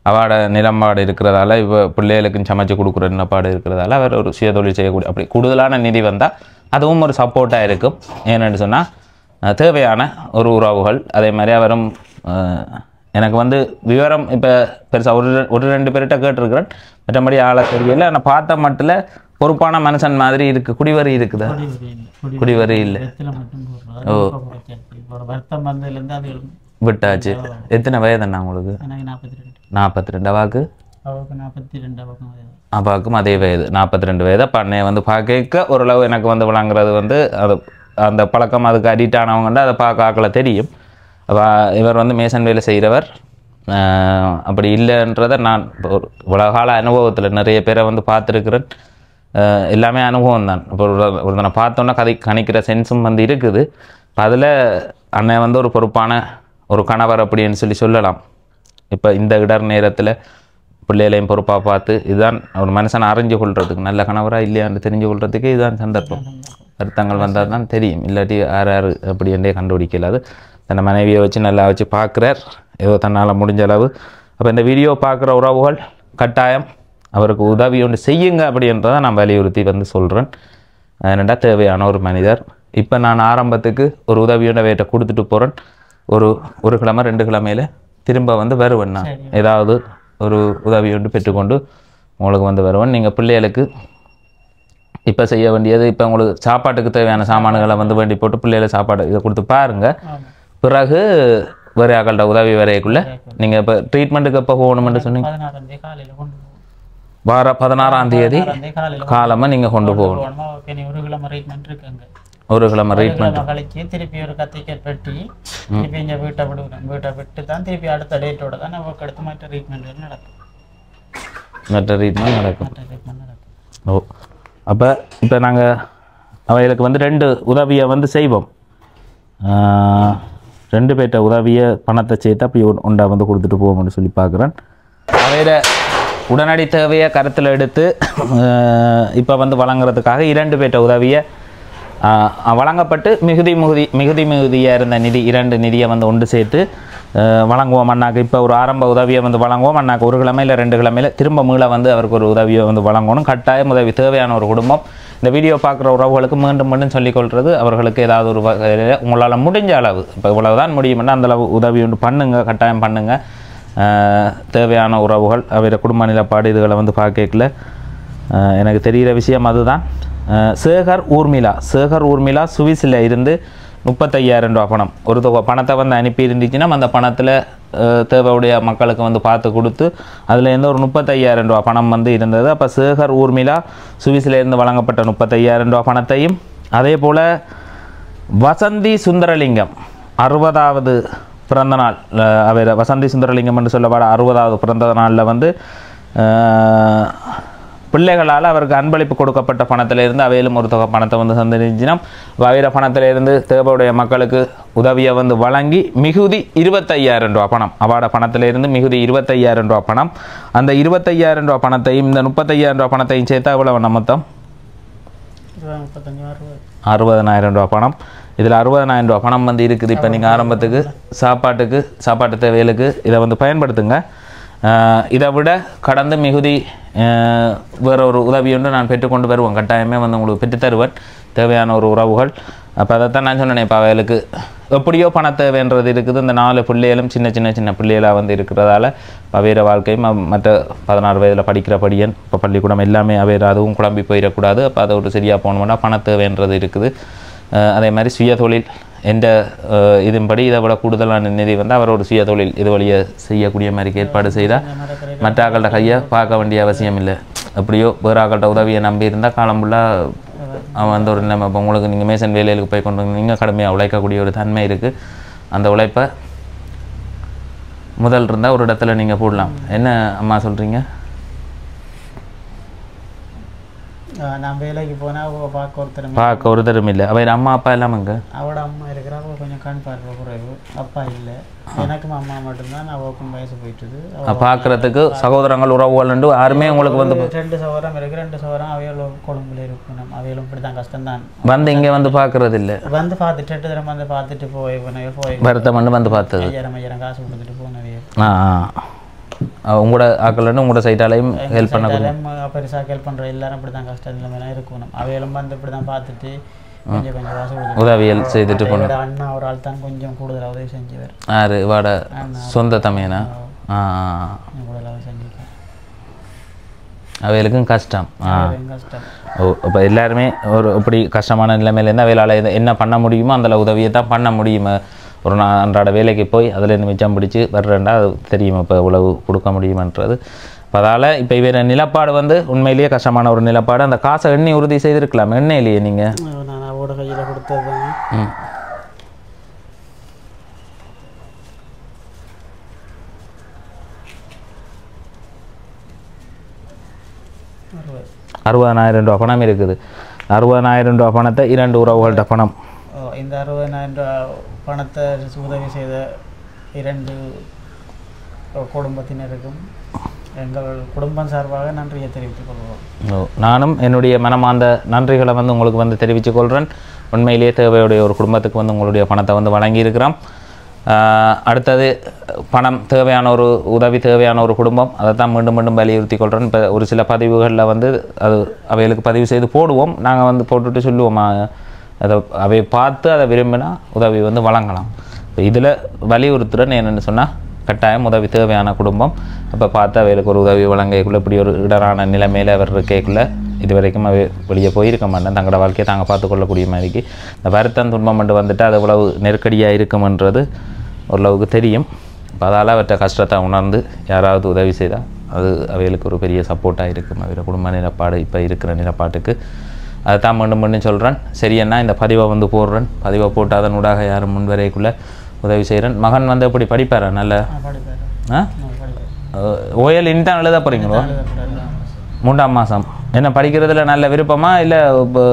Speaker 1: அவட நிலப்பாடு இருக்கிறதால இப்போ பிள்ளைகளுக்கும் சமைச்சு கொடுக்குற நிலப்பாடு இருக்கிறதால அவர் ஒரு சுயதொழில் செய்யக்கூடிய அப்படி கூடுதலான நிதி வந்தால் அதுவும் ஒரு சப்போர்ட்டாக இருக்கும். ஏன்னு சொன்னால் தேவையான ஒரு உறவுகள். அதே மாதிரி அவரும் எனக்கு வந்து விவரம் இப்போ பெருசாக ஒரு 2 பேர்கிட்ட கேட்டிருக்கிறேன். மற்றபடி ஆளை தெரியல. ஆனால் பார்த்த மட்டில் பொறுப்பான மனுஷன் மாதிரி இருக்குது. குடிவரி இருக்குதா? குடிவரி இல்லை. ஓ,
Speaker 2: வருத்தம் வந்ததுலேருந்து அது
Speaker 1: விட்டாச்சு. எத்தனை வயதுண்ணா உங்களுக்கு? 42. அவாக்கு?
Speaker 2: அவருக்கு 42.
Speaker 1: அப்பாவுக்கும் அதே வயது 42 வயது. அப்போ அன்னையை வந்து பார்க்க ஓரளவு எனக்கு வந்து விளங்குறது வந்து அது அந்த பழக்கம் அதுக்கு அடிக்ட் ஆனவங்கண்டா அதை பார்க்க ஆக்களை தெரியும். இவர் வந்து மேசன் வேலை செய்கிறவர். அப்படி இல்லைன்றதை நான் ஒரு உலகால அனுபவத்தில் நிறைய பேரை வந்து பார்த்துருக்குறேன். எல்லாமே அனுபவம் தான். இப்போ ஒருத்தனை பார்த்தோன்னா கணிக்கிற சென்ஸும் வந்து இருக்குது. இப்போ அதில் அண்ணன் வந்து ஒரு பொறுப்பான ஒரு கணவர் அப்படின்னு சொல்லலாம். இப்போ இந்த இடர் நேரத்தில் பிள்ளைகளையும் பொறுப்பாக பார்த்து இதுதான் ஒரு மனுஷனை அறிஞ்சு கொள்றதுக்கு நல்ல கணவராக இல்லையான்னு தெரிஞ்சு கொள்றதுக்கு இதுதான் சந்தர்ப்பம். வருத்தங்கள் வந்தால் தான் தெரியும். இல்லாட்டி யார் அப்படி என்றே கண்டுபிடிக்கலாது. தன்னை மனைவியை வச்சு நல்லா வச்சு பார்க்குறார் ஏதோ தன்னால் முடிஞ்ச அளவு. அப்போ இந்த வீடியோ பார்க்குற உறவுகள் கட்டாயம் அவருக்கு உதவி ஒன்று செய்யுங்க அப்படின்றத நான் வலியுறுத்தி வந்து சொல்கிறேன். என்னடா தேவையான ஒரு மனிதர். இப்போ நான் ஆரம்பத்துக்கு ஒரு உதவியோட வேட்டை கொடுத்துட்டு போகிறேன். ஒரு கிழமை 2 கிழமையில் திரும்ப வந்து வருவேன். நான் ஏதாவது ஒரு உதவி ஒன்று பெற்றுக்கொண்டு உங்களுக்கு வந்து வருவேன். நீங்கள் பிள்ளைகளுக்கு இப்போ செய்ய வேண்டியது இப்போ உங்களுக்கு சாப்பாட்டுக்கு தேவையான சாமான்களை வந்து வேண்டி போட்டு பிள்ளைகளை சாப்பாடு இதை கொடுத்து பாருங்கள். பிறகு வேறு ஆக்கள்கிட்ட உதவி வரைக்குள்ளே நீங்கள் இப்போ ட்ரீட்மெண்ட்டுக்கு எப்போ போகணுமென்று சொன்னீங்க? வார 16ஆம் தேதி காலமாக நீங்கள் கொண்டு போகணும். ஒரு கிழமை ட்ரீட்மெண்ட்
Speaker 2: கழிச்சு திருப்பி ஒரு கத்திரிக்காய் பெட்டி திருப்பி இங்கே வீட்டை விட்டு தான் திருப்பி அடுத்த டேட்டோட தான் நமக்கு அடுத்து மற்ற ட்ரீட்மெண்ட் நடக்கும்.
Speaker 1: ஓ, அப்போ இப்போ நாங்கள் அவைகளுக்கு வந்து 2 உதவியை வந்து செய்வோம். 2 பேர்ட்ட உதவியை பணத்தை சேர்த்து அப்படி ஒன்றா வந்து கொடுத்துட்டு போவோம்னு சொல்லி பார்க்குறேன். அவையில் உடனடி தேவையை கருத்தில் எடுத்து இப்போ வந்து வழங்குறதுக்காக 2 பேர்ட்ட உதவியை வழங்கப்பட்டு மிகுதியாக இருந்த நிதி 2 நிதியை வந்து ஒன்று சேர்த்து வழங்குவோம். அண்ணாக்கு இப்போ ஒரு ஆரம்ப உதவியை வந்து வழங்குவோம். அண்ணாக்கு 1 கிழமை இல்லை 2 கிழமையில் திரும்ப மீள வந்து அவருக்கு ஒரு உதவியை வந்து வழங்கணும். கட்டாயம் உதவி தேவையான ஒரு குடும்பம். இந்த வீடியோ பார்க்குற உறவுகளுக்கு மீண்டும் சொல்லிக்கொள்வது அவர்களுக்கு ஏதாவது ஒரு வகையில் உங்களால் முடிஞ்ச அளவு இப்போ இவ்வளவு தான் முடியும்னா அந்தளவு உதவி ஒன்று பண்ணுங்கள். கட்டாயம் பண்ணுங்கள். தேவையான உறவுகள் அவர குடும்ப நிலப்பாடு இதுகளை வந்து பார்க்கல எனக்கு தெரிகிற விஷயம் அதுதான். சேகர் ஊர்மிளா சுவிஸில் இருந்து 35,000 ரூபா பணம் ஒரு தொகை பணத்தை வந்து அனுப்பி இருந்துச்சுன்னா அந்த பணத்தில் தேவையுடைய மக்களுக்கு வந்து பார்த்து கொடுத்து அதுலேருந்து ஒரு 35,000 ரூபா பணம் வந்து இருந்தது. அப்போ சேகர் ஊர்மிளா சுவிஸிலேருந்து வழங்கப்பட்ட 35,000 ரூபா பணத்தையும் அதே போல் வசந்தி சுந்தரலிங்கம் 60வது பிறந்தநாள் அவர் வசந்தி சுந்தரலிங்கம் என்று சொல்லப்பட 60வது பிறந்த நாளில் வந்து பிள்ளைகளால் அவருக்கு அன்பளிப்பு கொடுக்கப்பட்ட பணத்திலிருந்து அவையிலும் ஒரு தொகை பணத்தை வந்து சந்திச்சினோம். அவையிற பணத்திலிருந்து தேவையுடைய மக்களுக்கு உதவியை வந்து வழங்கி மிகுதி 25,000 ரூபா பணம், அவாட பணத்திலிருந்து மிகுதி 25,000 ரூபா பணம். அந்த 25,000 ரூபா பணத்தையும் இந்த 35,000 ரூபா பணத்தையும் சேர்த்தா எவ்வளவு மொத்தம் 60,000 ரூபா பணம். இதில் 60,000 ரூபா பணம் வந்து இருக்குது. இப்போ நீங்கள் ஆரம்பத்துக்கு சாப்பாட்டு தேவைகளுக்கு இதை வந்து பயன்படுத்துங்க. இதை விட கடந்து மிகுதி வேற ஒரு உதவி ஒன்று நான் பெற்றுக்கொண்டு வருவேன், கட்டாயமே வந்து உங்களுக்கு பெற்றுத்தருவேன் தேவையான ஒரு உறவுகள். அப்போ அதைத்தான் நான் சொன்னேன். இப்போ அவைகளுக்கு எப்படியோ பண தேவைன்றது இருக்குது. இந்த 4 பிள்ளைகளும் சின்ன பிள்ளைகளாக வந்து இருக்கிறதால அவையிற வாழ்க்கையும் மற்ற 16 வயதில் படிக்கிற படியன் இப்போ பள்ளிக்கூடம் எல்லாமே அவையிற அதுவும் குழம்பி போயிடக்கூடாது. அப்போ அதை ஒரு சரியாக போகணும்னா பண தேவைன்றது இருக்குது. அதே மாதிரி சுய தொழில் எந்த இதன்படி இதை விட கூடுதலான நிதி வந்து அவர் ஒரு சுய தொழில் இது வழியை செய்யக்கூடிய மாதிரி ஏற்பாடு செய்தால் மற்ற ஆக்கள்கிட்ட கையை பார்க்க வேண்டிய அவசியம் இல்லை. எப்படியோ வேறு ஆக்கள்கிட்ட உதவியை நம்பி இருந்தால் காலம் ஃபுல்லாக அவன் வந்து ஒரு நிலைமை. இப்போ உங்களுக்கு நீங்கள் மேசன் வேலைகளுக்கு போய் கொண்டு நீங்கள் கடுமையாக உழைக்கக்கூடிய ஒரு தன்மை இருக்குது. அந்த உழைப்பை முதல் இருந்தால் ஒரு இடத்துல நீங்கள் போடலாம். என்ன அம்மா சொல்கிறீங்க?
Speaker 2: நான் வேலைக்கு போனால்
Speaker 1: பார்க்க ஒருத்தரும் இல்லை. அவர் அம்மா அப்பா எல்லாம் அங்கே
Speaker 2: அவட அம்மா இருக்கிறா, கொஞ்சம் கண் பார்வை குறைவு, அப்பா இல்லை, எனக்கும் அம்மா மட்டும்தான். அவருக்கும் வயசு போயிட்டுது.
Speaker 1: பார்க்குறதுக்கு சகோதரங்கள் உறவுகள் யாருமே உங்களுக்கு வந்து
Speaker 2: 2 சகோதரம் இருக்கு. 2 சகோதரம் அவைகளும் கொழும்புல இருக்கணும். அவைகளும் இப்படி தான் கஷ்டம்தான்.
Speaker 1: வந்து இங்கே வந்து பார்க்கறது இல்லை,
Speaker 2: வந்து பார்த்துட்டு 2 தரம் வந்து பார்த்துட்டு போய்
Speaker 1: வருத்தம் வந்து பார்த்தது
Speaker 2: 5,000 காசு கொடுத்துட்டு போனவே.
Speaker 1: உங்களோட ஆக்கள்னு உங்களோட சைட்டாலையும் ஹெல்ப் பண்ணக்கூடிய
Speaker 2: பெருசாக ஹெல்ப் பண்ணுற எல்லாரும் இப்படி தான் கஷ்டம் நிலைமையெல்லாம் இருக்கணும். அவைகளும் வந்து இப்படி தான் பார்த்துட்டு கொஞ்சம் காசு கொடுத்து
Speaker 1: உதவியல் செய்துட்டு போனோம்.
Speaker 2: அண்ணா ஒரு ஆள் தான் கொஞ்சம் கூடுதலாக உதவி செஞ்சுவார்.
Speaker 1: யாரு வாட சொந்த தமையனா?
Speaker 2: கூடுதலாக செஞ்சுருக்கேன்.
Speaker 1: அவைகளுக்கும் கஷ்டம்.
Speaker 2: கஷ்டம்.
Speaker 1: இப்போ எல்லாருமே ஒரு இப்படி கஷ்டமான நிலைமையிலேருந்து அவைகளால் என்ன பண்ண முடியுமோ அந்த உதவியை தான் பண்ண முடியுமா. ஒரு அன்றாட வேலைக்கு போய் அதில் மிச்சம் பிடிச்சி வர்றேன்டா அது தெரியும் இப்போ இவ்வளவு கொடுக்க முடியுமன்றது. இப்போ அதால் இப்போ இவர் நிலப்பாடு வந்து உண்மையிலேயே கஷ்டமான ஒரு நிலப்பாடு. அந்த காசை எண்ணி உறுதி செய்திருக்கலாம். எண்ணெயிலேயே நீங்கள்
Speaker 2: நான் அவரோட கையில் கொடுத்தது
Speaker 1: 60,000 ரூபா பணம் இருக்குது. 60,000 ரூபா பணத்தை 2 உறவுகள்கிட்ட பணம்.
Speaker 2: இந்த 60,000 ரூபா பணத்தை உதவி செய்த 2 குடும்பத்தினருக்கும் எங்கள் குடும்பம் சார்பாக நன்றியை தெரிவித்துக் கொள்வோம்.
Speaker 1: நானும் என்னுடைய மனமார்ந்த நன்றிகளை வந்து உங்களுக்கு வந்து தெரிவித்துக் கொள்கிறேன். உண்மையிலேயே தேவையுடைய ஒரு குடும்பத்துக்கு வந்து உங்களுடைய பணத்தை வந்து வழங்கியிருக்கிறோம். அடுத்தது பணம் தேவையான ஒரு உதவி தேவையான ஒரு குடும்பம், அதை தான் மீண்டும் மீண்டும் வலியுறுத்தி கொள்கிறேன். இப்போ ஒரு சில பதிவுகளில் வந்து அது அவைகளுக்கு பதிவு செய்து போடுவோம். நாங்கள் வந்து போட்டுட்டு சொல்லுவோம் அதை அவை பார்த்து அதை விரும்பினா உதவி வந்து வழங்கலாம். இப்போ இதில் வலியுறுத்துறேன்னு என்னென்னு சொன்னால் கட்டாயம் உதவி தேவையான குடும்பம். அப்போ பார்த்து அவைகளுக்கு ஒரு உதவி வழங்கக்குள்ளே இப்படி ஒரு இடரான நிலைமையில் அவர் இருக்கக்குள்ளே இது வரைக்கும் அவை வெளியே போயிருக்க மாட்டேன். தங்களோட வாழ்க்கையை தாங்க பார்த்துக்கொள்ளக்கூடிய மாதிரிக்கு இந்த வருத்தம் துன்பம் மட்டும் வந்துட்டு அது எவ்வளவு நெருக்கடியாக இருக்கும்ன்றது ஓரளவுக்கு தெரியும். இப்போ அதால் அவற்றை கஷ்டத்தை உணர்ந்து யாராவது உதவி செய்தால் அது அவைகளுக்கு ஒரு பெரிய சப்போர்ட்டாக இருக்கும். அவையோட குடும்ப நிலப்பாடு இப்போ இருக்கிற நிலப்பாட்டுக்கு அதை தான் மீண்டும் மீண்டும் சொல்கிறேன். சரியன்னா இந்த பதிவை வந்து போடுறேன். பதிவை போட்டு அதன் ஊடாக யாரும் முன்வரைக்குள்ளே உதவி செய்கிறேன். மகன் வந்து எப்படி படிப்பாரா? நல்ல ஓஎல் இன்தான் எழுத போகிறீங்களோ? 3ஆம் மாதம். என்ன படிக்கிறதுல நல்ல விருப்பமா இல்லை இப்போ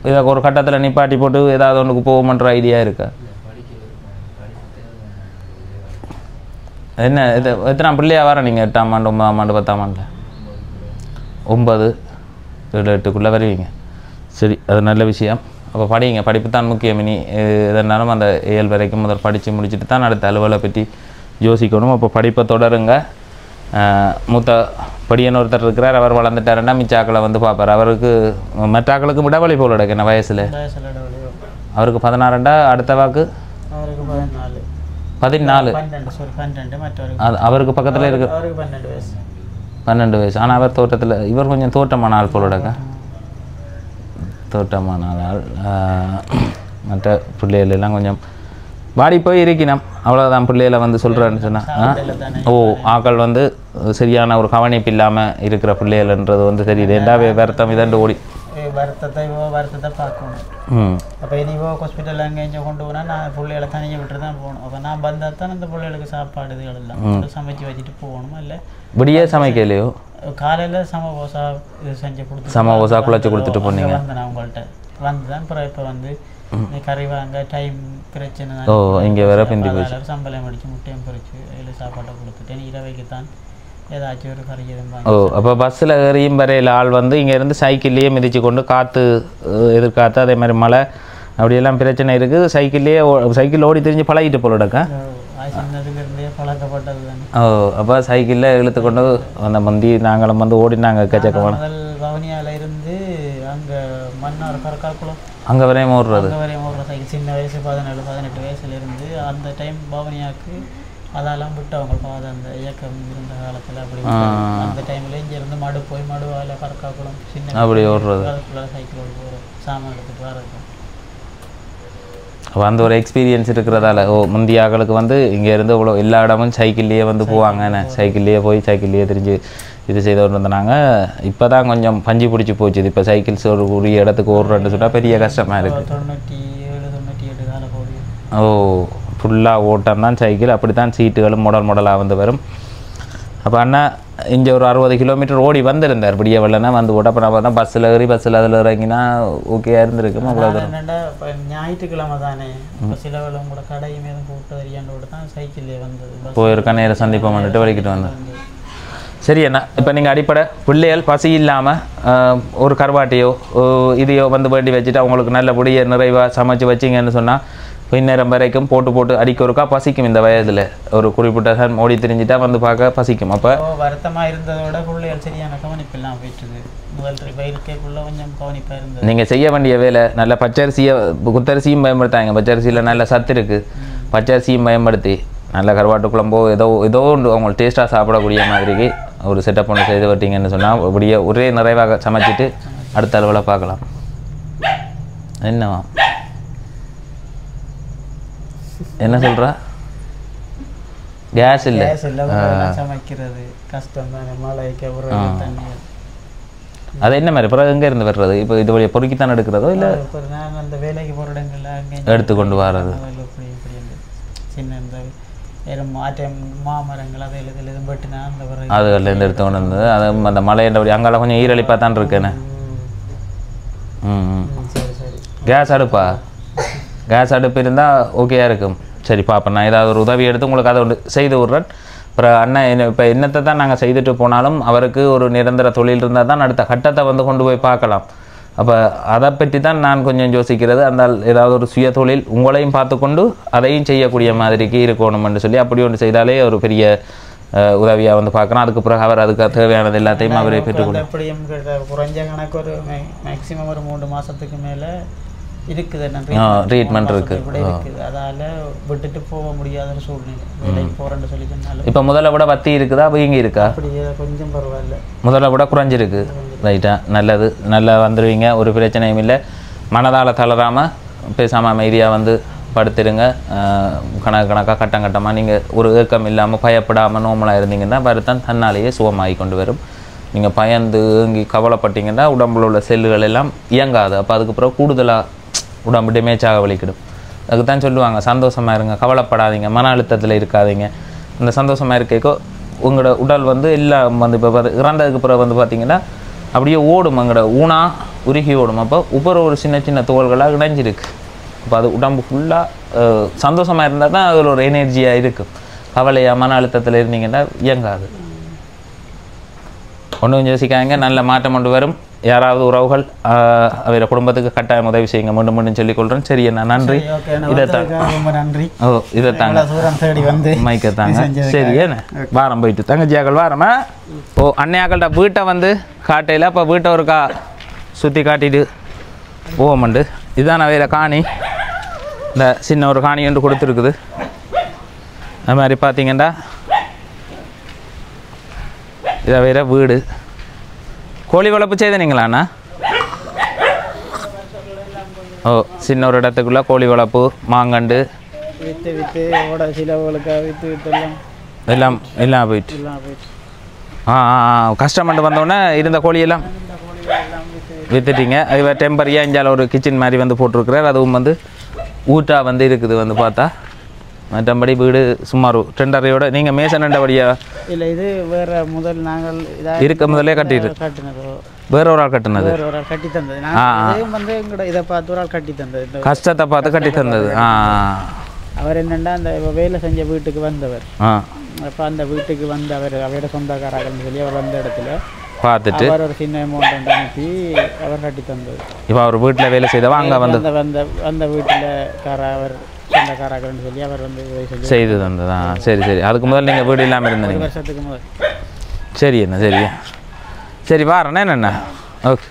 Speaker 1: இதை ஒரு கட்டத்தில் நிப்பாட்டி போட்டு ஏதாவது ஒன்றுக்கு போவோம்ன்ற ஐடியா இருக்கா? என்ன இது எத்தனை பிள்ளையாக வர நீங்கள் 8ஆம் ஆண்டு 9ஆம் ஆண்டு 10ஆம் ஆண்டில் 9 7 8க்குள்ளே வருவீங்க. சரி, அது நல்ல விஷயம். அப்போ படிங்க, படிப்பு தான் முக்கியம். இனி எதனாலும் அந்த 7 வரைக்கும் முதல் படித்து முடிச்சுட்டு தான் அடுத்த அலுவலை பற்றி யோசிக்கணும். அப்போ படிப்பை தொடருங்க. மூத்த படியன் ஒருத்தர் இருக்கிறார், அவர் வளர்ந்துட்டாருன்னா மிச்சாக்களை வந்து பார்ப்பார். அவருக்கு மற்றாக்களுக்கு விடவழி போல் எடுக்க என்ன வயசில் அவருக்கு 16 அடுத்த வாக்கு 14 அவருக்கு பக்கத்தில் இருக்கு 12 வயசு. ஆனால் அவர் தோட்டத்தில் இவர் கொஞ்சம் தோட்டமான ஆள் போல் எடுக்க தோட்டமான ஆள். மற்ற பிள்ளைகள் எல்லாம் கொஞ்சம் வாடி போய் இருக்கணும். அவ்வளோதான் பிள்ளைகளை வந்து சொல்கிறேன்னு சொன்னால் ஆக்கள் வந்து சரியான ஒரு கவனிப்பு இல்லாமல் இருக்கிற பிள்ளைகள்ன்றது வந்து தெரியுது. ரெண்டாவே வருத்தம் இதண்டு ஓடி
Speaker 2: வருத்தத்தை பார்க்கணும். அப்போ இனிவோ ஹாஸ்பிட்டல் அங்கே கொண்டு போனால் நான் பிள்ளைகளை தனியாக விட்டு தான் போகணும். அப்போ நான் வந்தால் தான் அந்த பிள்ளைகளுக்கு சாப்பாடு இதுகள் எல்லாம் சமைச்சு வச்சுட்டு போகணும். இல்லை
Speaker 1: விடியே சமைக்கலையோ
Speaker 2: காலையில் சமோசா இது செஞ்சு கொடுத்து
Speaker 1: சமோசா குழச்சி கொடுத்துட்டு போனீங்க.
Speaker 2: வந்தேன் அவங்கள்ட்ட வந்து தான் அப்புறம் இப்போ வந்து கறி வாங்க டைம் பிரச்சனை
Speaker 1: ஓ இங்கே வேற பிந்தி போச்சு.
Speaker 2: சம்பளம் அடித்து முட்டையும் பொறிச்சு அதில் சாப்பாட்டை கொடுத்துட்டேன். இரவைக்கு தான் ஏதாச்சும் ஒரு கறி எதுவும்.
Speaker 1: ஓ அப்போ பஸ்ஸில் ஏறியும் வரையில் ஆள் வந்து இங்கேருந்து சைக்கிள்லேயே மிதித்து கொண்டு காற்று எதிர்காற்று அதே மாதிரி மழை அப்படியெல்லாம் பிரச்சனை இருக்குது. சைக்கிள் ஓடி திரிஞ்சு பழகிட்டு போலடக்கா.
Speaker 2: சின்னதுலேருந்தே பழக்கப்பட்டது தானே.
Speaker 1: ஓ அப்போ சைக்கிளில் இழுத்து கொண்டு அந்த மந்தி நாங்களும் வந்து ஓடினாங்க எக்கச்சக்கமான.
Speaker 2: முதல் வவுனியாவில் இருந்து அங்கே மன்னார் கரக்காக்குளம்
Speaker 1: அங்கே வரையும் ஓடுறது.
Speaker 2: அங்கே வரையும் ஓடுற சைக்கிள் சின்ன வயசு 17-18 வயசுலேருந்து அந்த டைம் பவனியாவுக்கு அதெல்லாம் விட்டு அவங்க பாதை அந்த இயக்கம் இருந்த காலத்தில் அப்படி அந்த டைமில் இங்கேருந்து மடு போய் மடுவாயில் கரக்காக்குளம் சின்ன
Speaker 1: அப்படி ஓடுறது
Speaker 2: சைக்கிள் ஓடி போகிறோம் சாமான் எடுத்துகிட்டு வரது.
Speaker 1: அப்போ அந்த ஒரு எக்ஸ்பீரியன்ஸ் இருக்கிறதால முந்தியாக்களுக்கு வந்து இங்கேருந்து இவ்வளோ எல்லா இடமும் சைக்கிள்லேயே வந்து போவாங்க. சைக்கிள்லேயே போய் சைக்கிள்லேயே தெரிஞ்சு இது செய்தவர் இருந்தாங்க. இப்போ தான் கொஞ்சம் பஞ்சு பிடிச்சி போச்சு. இப்போ சைக்கிள்ஸ் ஒரு உரிய இடத்துக்கு ஓடுறேன்னு சொன்னால் பெரிய கஷ்டமாக இருக்குது.
Speaker 2: 97-98 கால போடி.
Speaker 1: ஓ ஃபுல்லாக ஓட்டம் தான் சைக்கிள். அப்படி தான் சீட்டுகளும் மாடலாக வந்து வரும். அப்போ அண்ணா இங்கே ஒரு 60 கிலோமீட்டர் ஓடி வந்திருந்தார். இப்படியே வரலன்னா வந்து ஓட்ட. அப்போ நான் பார்த்தா பஸ்ஸில் ஏறி பஸ்ஸில் அதில் இறங்கினா ஓகேயா இருந்திருக்குமா? அவ்வளோ
Speaker 2: என்னென்னா இப்போ ஞாயிற்றுக்கிழமை தானே இப்போ சில வேலை கூட கடையும் எதுவும் கூப்பிட்டு வரியாண்டோடு தான் சைக்கிள்லேயே வந்தது.
Speaker 1: போயிருக்கா நேரம் சந்திப்பம் பண்ணிட்டு வலிக்கிட்டு வந்தேன். சரி அண்ணா இப்போ நீங்கள் அடிப்படை பிள்ளைகள் பசி இல்லாமல் ஒரு கருவாட்டையோ இதையோ வந்து வேண்டி வச்சுட்டு அவங்களுக்கு நல்லபடியாக நிறைவாக சமைச்சு வச்சிங்கன்னு சொன்னால் பின்னேரம் வரைக்கும் போட்டு அடிக்க ஒருக்கா பசிக்கும். இந்த வயதில் ஒரு குறிப்பிட்ட ஓடி திரிஞ்சிட்டா வந்து பார்க்க பசிக்கும். அப்போ
Speaker 2: வருத்தமாக இருந்ததோட பிள்ளைகள் சரியான கவனிப்பு இல்லாமல் போயிட்டுது. முதல் வயிறுக்குள்ளே கொஞ்சம் கவனிப்பாக இருந்தது.
Speaker 1: நீங்கள் செய்ய வேண்டிய வேலை நல்ல பச்சரிசியை குத்தரிசியும் பயன்படுத்தாங்க. பச்சரிசியில் நல்ல சத்து இருக்குது. பச்சரிசியும் பயன்படுத்தி நல்ல கருவாட்டு குழம்போ ஏதோ ஒன்று அவங்களுக்கு டேஸ்ட்டாக சாப்பிடக்கூடிய மாதிரிக்கு ஒரு செட்டப் ஒன்று செய்து விட்டீங்கன்னு சொன்னால் அப்படியே ஒரே நிறைவாக சமைச்சிட்டு அடுத்த அளவில் பார்க்கலாம். என்னவா என்ன சொல்கிறா? கேஸ் இல்லை
Speaker 2: சமைக்கிறது கஷ்டம் தானே. மழைக்கு ஒரு தண்ணி
Speaker 1: அது என்ன மாதிரி பிறகு எங்கே இருந்து வர்றது? இப்போ இது வழியாக பொறுக்கித்தான் எடுக்கிறதோ இல்லை
Speaker 2: நாங்கள் அந்த வேலைக்கு போகிற இடங்கள்ல
Speaker 1: எடுத்து கொண்டு வர்றது?
Speaker 2: சின்ன இந்த மாமரங்கள் அதில் எதுவும் பட்டுனா அந்த
Speaker 1: அதுலேருந்து எடுத்து கொண்டு வந்தது. அது அந்த மலையண்டபடி அங்கெல்லாம் கொஞ்சம் ஈரழிப்பாக தான் இருக்கேன்னு.
Speaker 2: சரி சரி.
Speaker 1: கேஸ் அடுப்பா? கேஸ் அடுப்பு இருந்தால் ஓகேயா இருக்கும். சரி பார்ப்பேன். நான் ஏதாவது ஒரு உதவி எடுத்து உங்களுக்கு அதை ஒன்று செய்து விட்றேன். அப்புறம் அண்ணன் இப்போ என்னத்தை தான் நாங்கள் செய்துட்டு போனாலும் அவருக்கு ஒரு நிரந்தர தொழில் இருந்தால் தான் அடுத்த கட்டத்தை வந்து கொண்டு போய் பார்க்கலாம். அப்போ அதை பற்றி தான் நான் கொஞ்சம் யோசிக்கிறது. அந்த ஏதாவது ஒரு சுய தொழில் உங்களையும் பார்த்துக்கொண்டு அதையும் செய்யக்கூடிய மாதிரிக்கு இருக்கணும்னு சொல்லி அப்படி ஒன்று செய்தாலே ஒரு பெரிய உதவியாக வந்து பார்க்குறோம். அதுக்கு பிறகு அவர் அதுக்கு தேவையானது எல்லாத்தையும் அவரே பெற்றுக்கொள்ளும்.
Speaker 2: எப்படியும் குறைஞ்ச கணக்கு ஒரு மேக்ஸிமம் ஒரு 3 மாதத்துக்கு மேலே இருக்குது.
Speaker 1: ட்ரீட்மெண்ட் இருக்குது.
Speaker 2: அதால் விட்டுட்டு போக முடியாத சூழ்நிலை. வேலைக்கு போகிறேன்னு சொல்லி சொன்னாலும்
Speaker 1: இப்போ முதல்ல விட வத்தி இருக்குதா வீங்கி இருக்கா?
Speaker 2: அப்படியே கொஞ்சம் பரவாயில்ல. முதல்ல
Speaker 1: விட குறைஞ்சிருக்கு. ரைட்டா நல்லது. நல்லா வந்துடுவீங்க. ஒரு பிரச்சனையும் இல்லை. மனதால் தளராமல் பேசாமல் அமைதியாக வந்து படுத்துடுங்க. கணக்காக கட்டமாக நீங்கள் ஒரு ஏக்கம் இல்லாமல் பயப்படாமல் நோமலாக இருந்தீங்கன்னா வருத்தம் தன்னாலேயே சுகமாகி கொண்டு வரும். நீங்கள் பயந்து ஏங்கி கவலைப்பட்டீங்கன்னா உடம்புல உள்ள செல்லுகள் எல்லாம் இயங்காது. அப்போ அதுக்கு பிறகு கூடுதலாக உடம்பு டேமேஜாக வலிக்கிடும். அதுக்கு தான் சொல்லுவாங்க சந்தோஷமாக இருங்க, கவலைப்படாதீங்க, மன அழுத்தத்தில் இருக்காதீங்க. இந்த சந்தோஷமாக இருக்கோ உங்களோட உடல் வந்து எல்லாம் வந்து இப்போ இறந்ததுக்கு பிறகு வந்து பார்த்திங்கன்னா அப்படியே ஓடும். எங்களோட ஊனா உருகி ஓடும். அப்போ ஒவ்வொரு ஒரு சின்ன சின்ன துகள்களாக இணைஞ்சிருக்கு. அப்போ அது உடம்பு ஃபுல்லாக சந்தோஷமாக இருந்தால் தான் அதில் ஒரு எனர்ஜியாக இருக்கும். கவலையாக மன அழுத்தத்தில் இருந்தீங்கன்னா இயங்காது. ஒன்றும் யோசிக்காங்க. நல்ல மாற்றம் கொண்டு வரும். யாராவது உறவுகள் அவர குடும்பத்துக்கு கட்டாயம் உதவி செய்யுங்க. மீண்டும் மீண்டும் சொல்லிக்கொள்கிறேன். சரி அண்ணா நன்றி.
Speaker 2: நன்றி.
Speaker 1: இதைத்தாங்க மைக்கத்தாங்க. சரி ஏண்ணே வாரம் போயிட்டு தங்கச்சியாக்கள் வாரமா அன்னையாக்கள்கிட்ட வீட்டை வந்து காட்டையில் அப்போ வீட்டை ஒருக்கா சுற்றி காட்டிட்டு போவோம்ண்டு. இதுதான் அவையில் காணி. இந்த சின்ன ஒரு காணி ஒன்று கொடுத்துருக்குது. அது மாதிரி பார்த்தீங்கன்னா இதை வேற வீடு. கோழி வளர்ப்பு செய்தீங்களாண்ணா? சின்ன ஒரு இடத்துக்குள்ள கோழி வளர்ப்பு, மாங்கண்டு எல்லாம் எல்லாம் போயிட்டு கஷ்டப்பட்டு வந்தோடனே இருந்த கோழியெல்லாம் விற்றுட்டீங்க. அது டெம்பரியாக இஞ்சால ஒரு கிச்சன் மாதிரி வந்து போட்டிருக்கிறார். அதுவும் வந்து ஊட்டா வந்து இருக்குது. வந்து பார்த்தா மற்றபடி வீடு சுமார் 2.5 நீங்கள் மேசன் ரெண்டபடியா
Speaker 2: இல்லை இது வேற முதல் நாங்கள்
Speaker 1: இருக்க முதலே
Speaker 2: கட்டினது
Speaker 1: வேற ஒரு ஆள் கட்டினது
Speaker 2: வேற ஒரு ஆள் கட்டி தந்தது நான் வந்து எங்கட இதை பார்த்து ஒரு ஆள் கட்டி தந்தது
Speaker 1: கஷ்டத்தை பார்த்து கட்டி தந்தது
Speaker 2: அவர் என்னென்னா அந்த வேலை செஞ்ச வீட்டுக்கு வந்தவர் அப்போ அந்த வீட்டுக்கு வந்து அவரோட சொந்தக்காரர்கள்னு சொல்லி அவர் வந்த இடத்துல
Speaker 1: பார்த்துட்டு
Speaker 2: அவர் ஒரு சின்ன அமௌண்ட் அனுப்பி அவர் கட்டி தந்தது.
Speaker 1: இப்போ அவர் வீட்டில் வேலை செய்தவா அங்கே வந்து
Speaker 2: அந்த வீட்டில் அவர் சொந்தக்காரர்கள்னு சொல்லி அவர் வந்து
Speaker 1: செய்து தந்ததா? சரி சரி. அதுக்கு முதல்ல நீங்கள் வீடு இல்லாமல் இருந்தீங்க?
Speaker 2: 1 வருஷத்துக்கு முதல்.
Speaker 1: சரி என்ன சரி சரி வாரண்ணே என்னண்ணா ஓகே.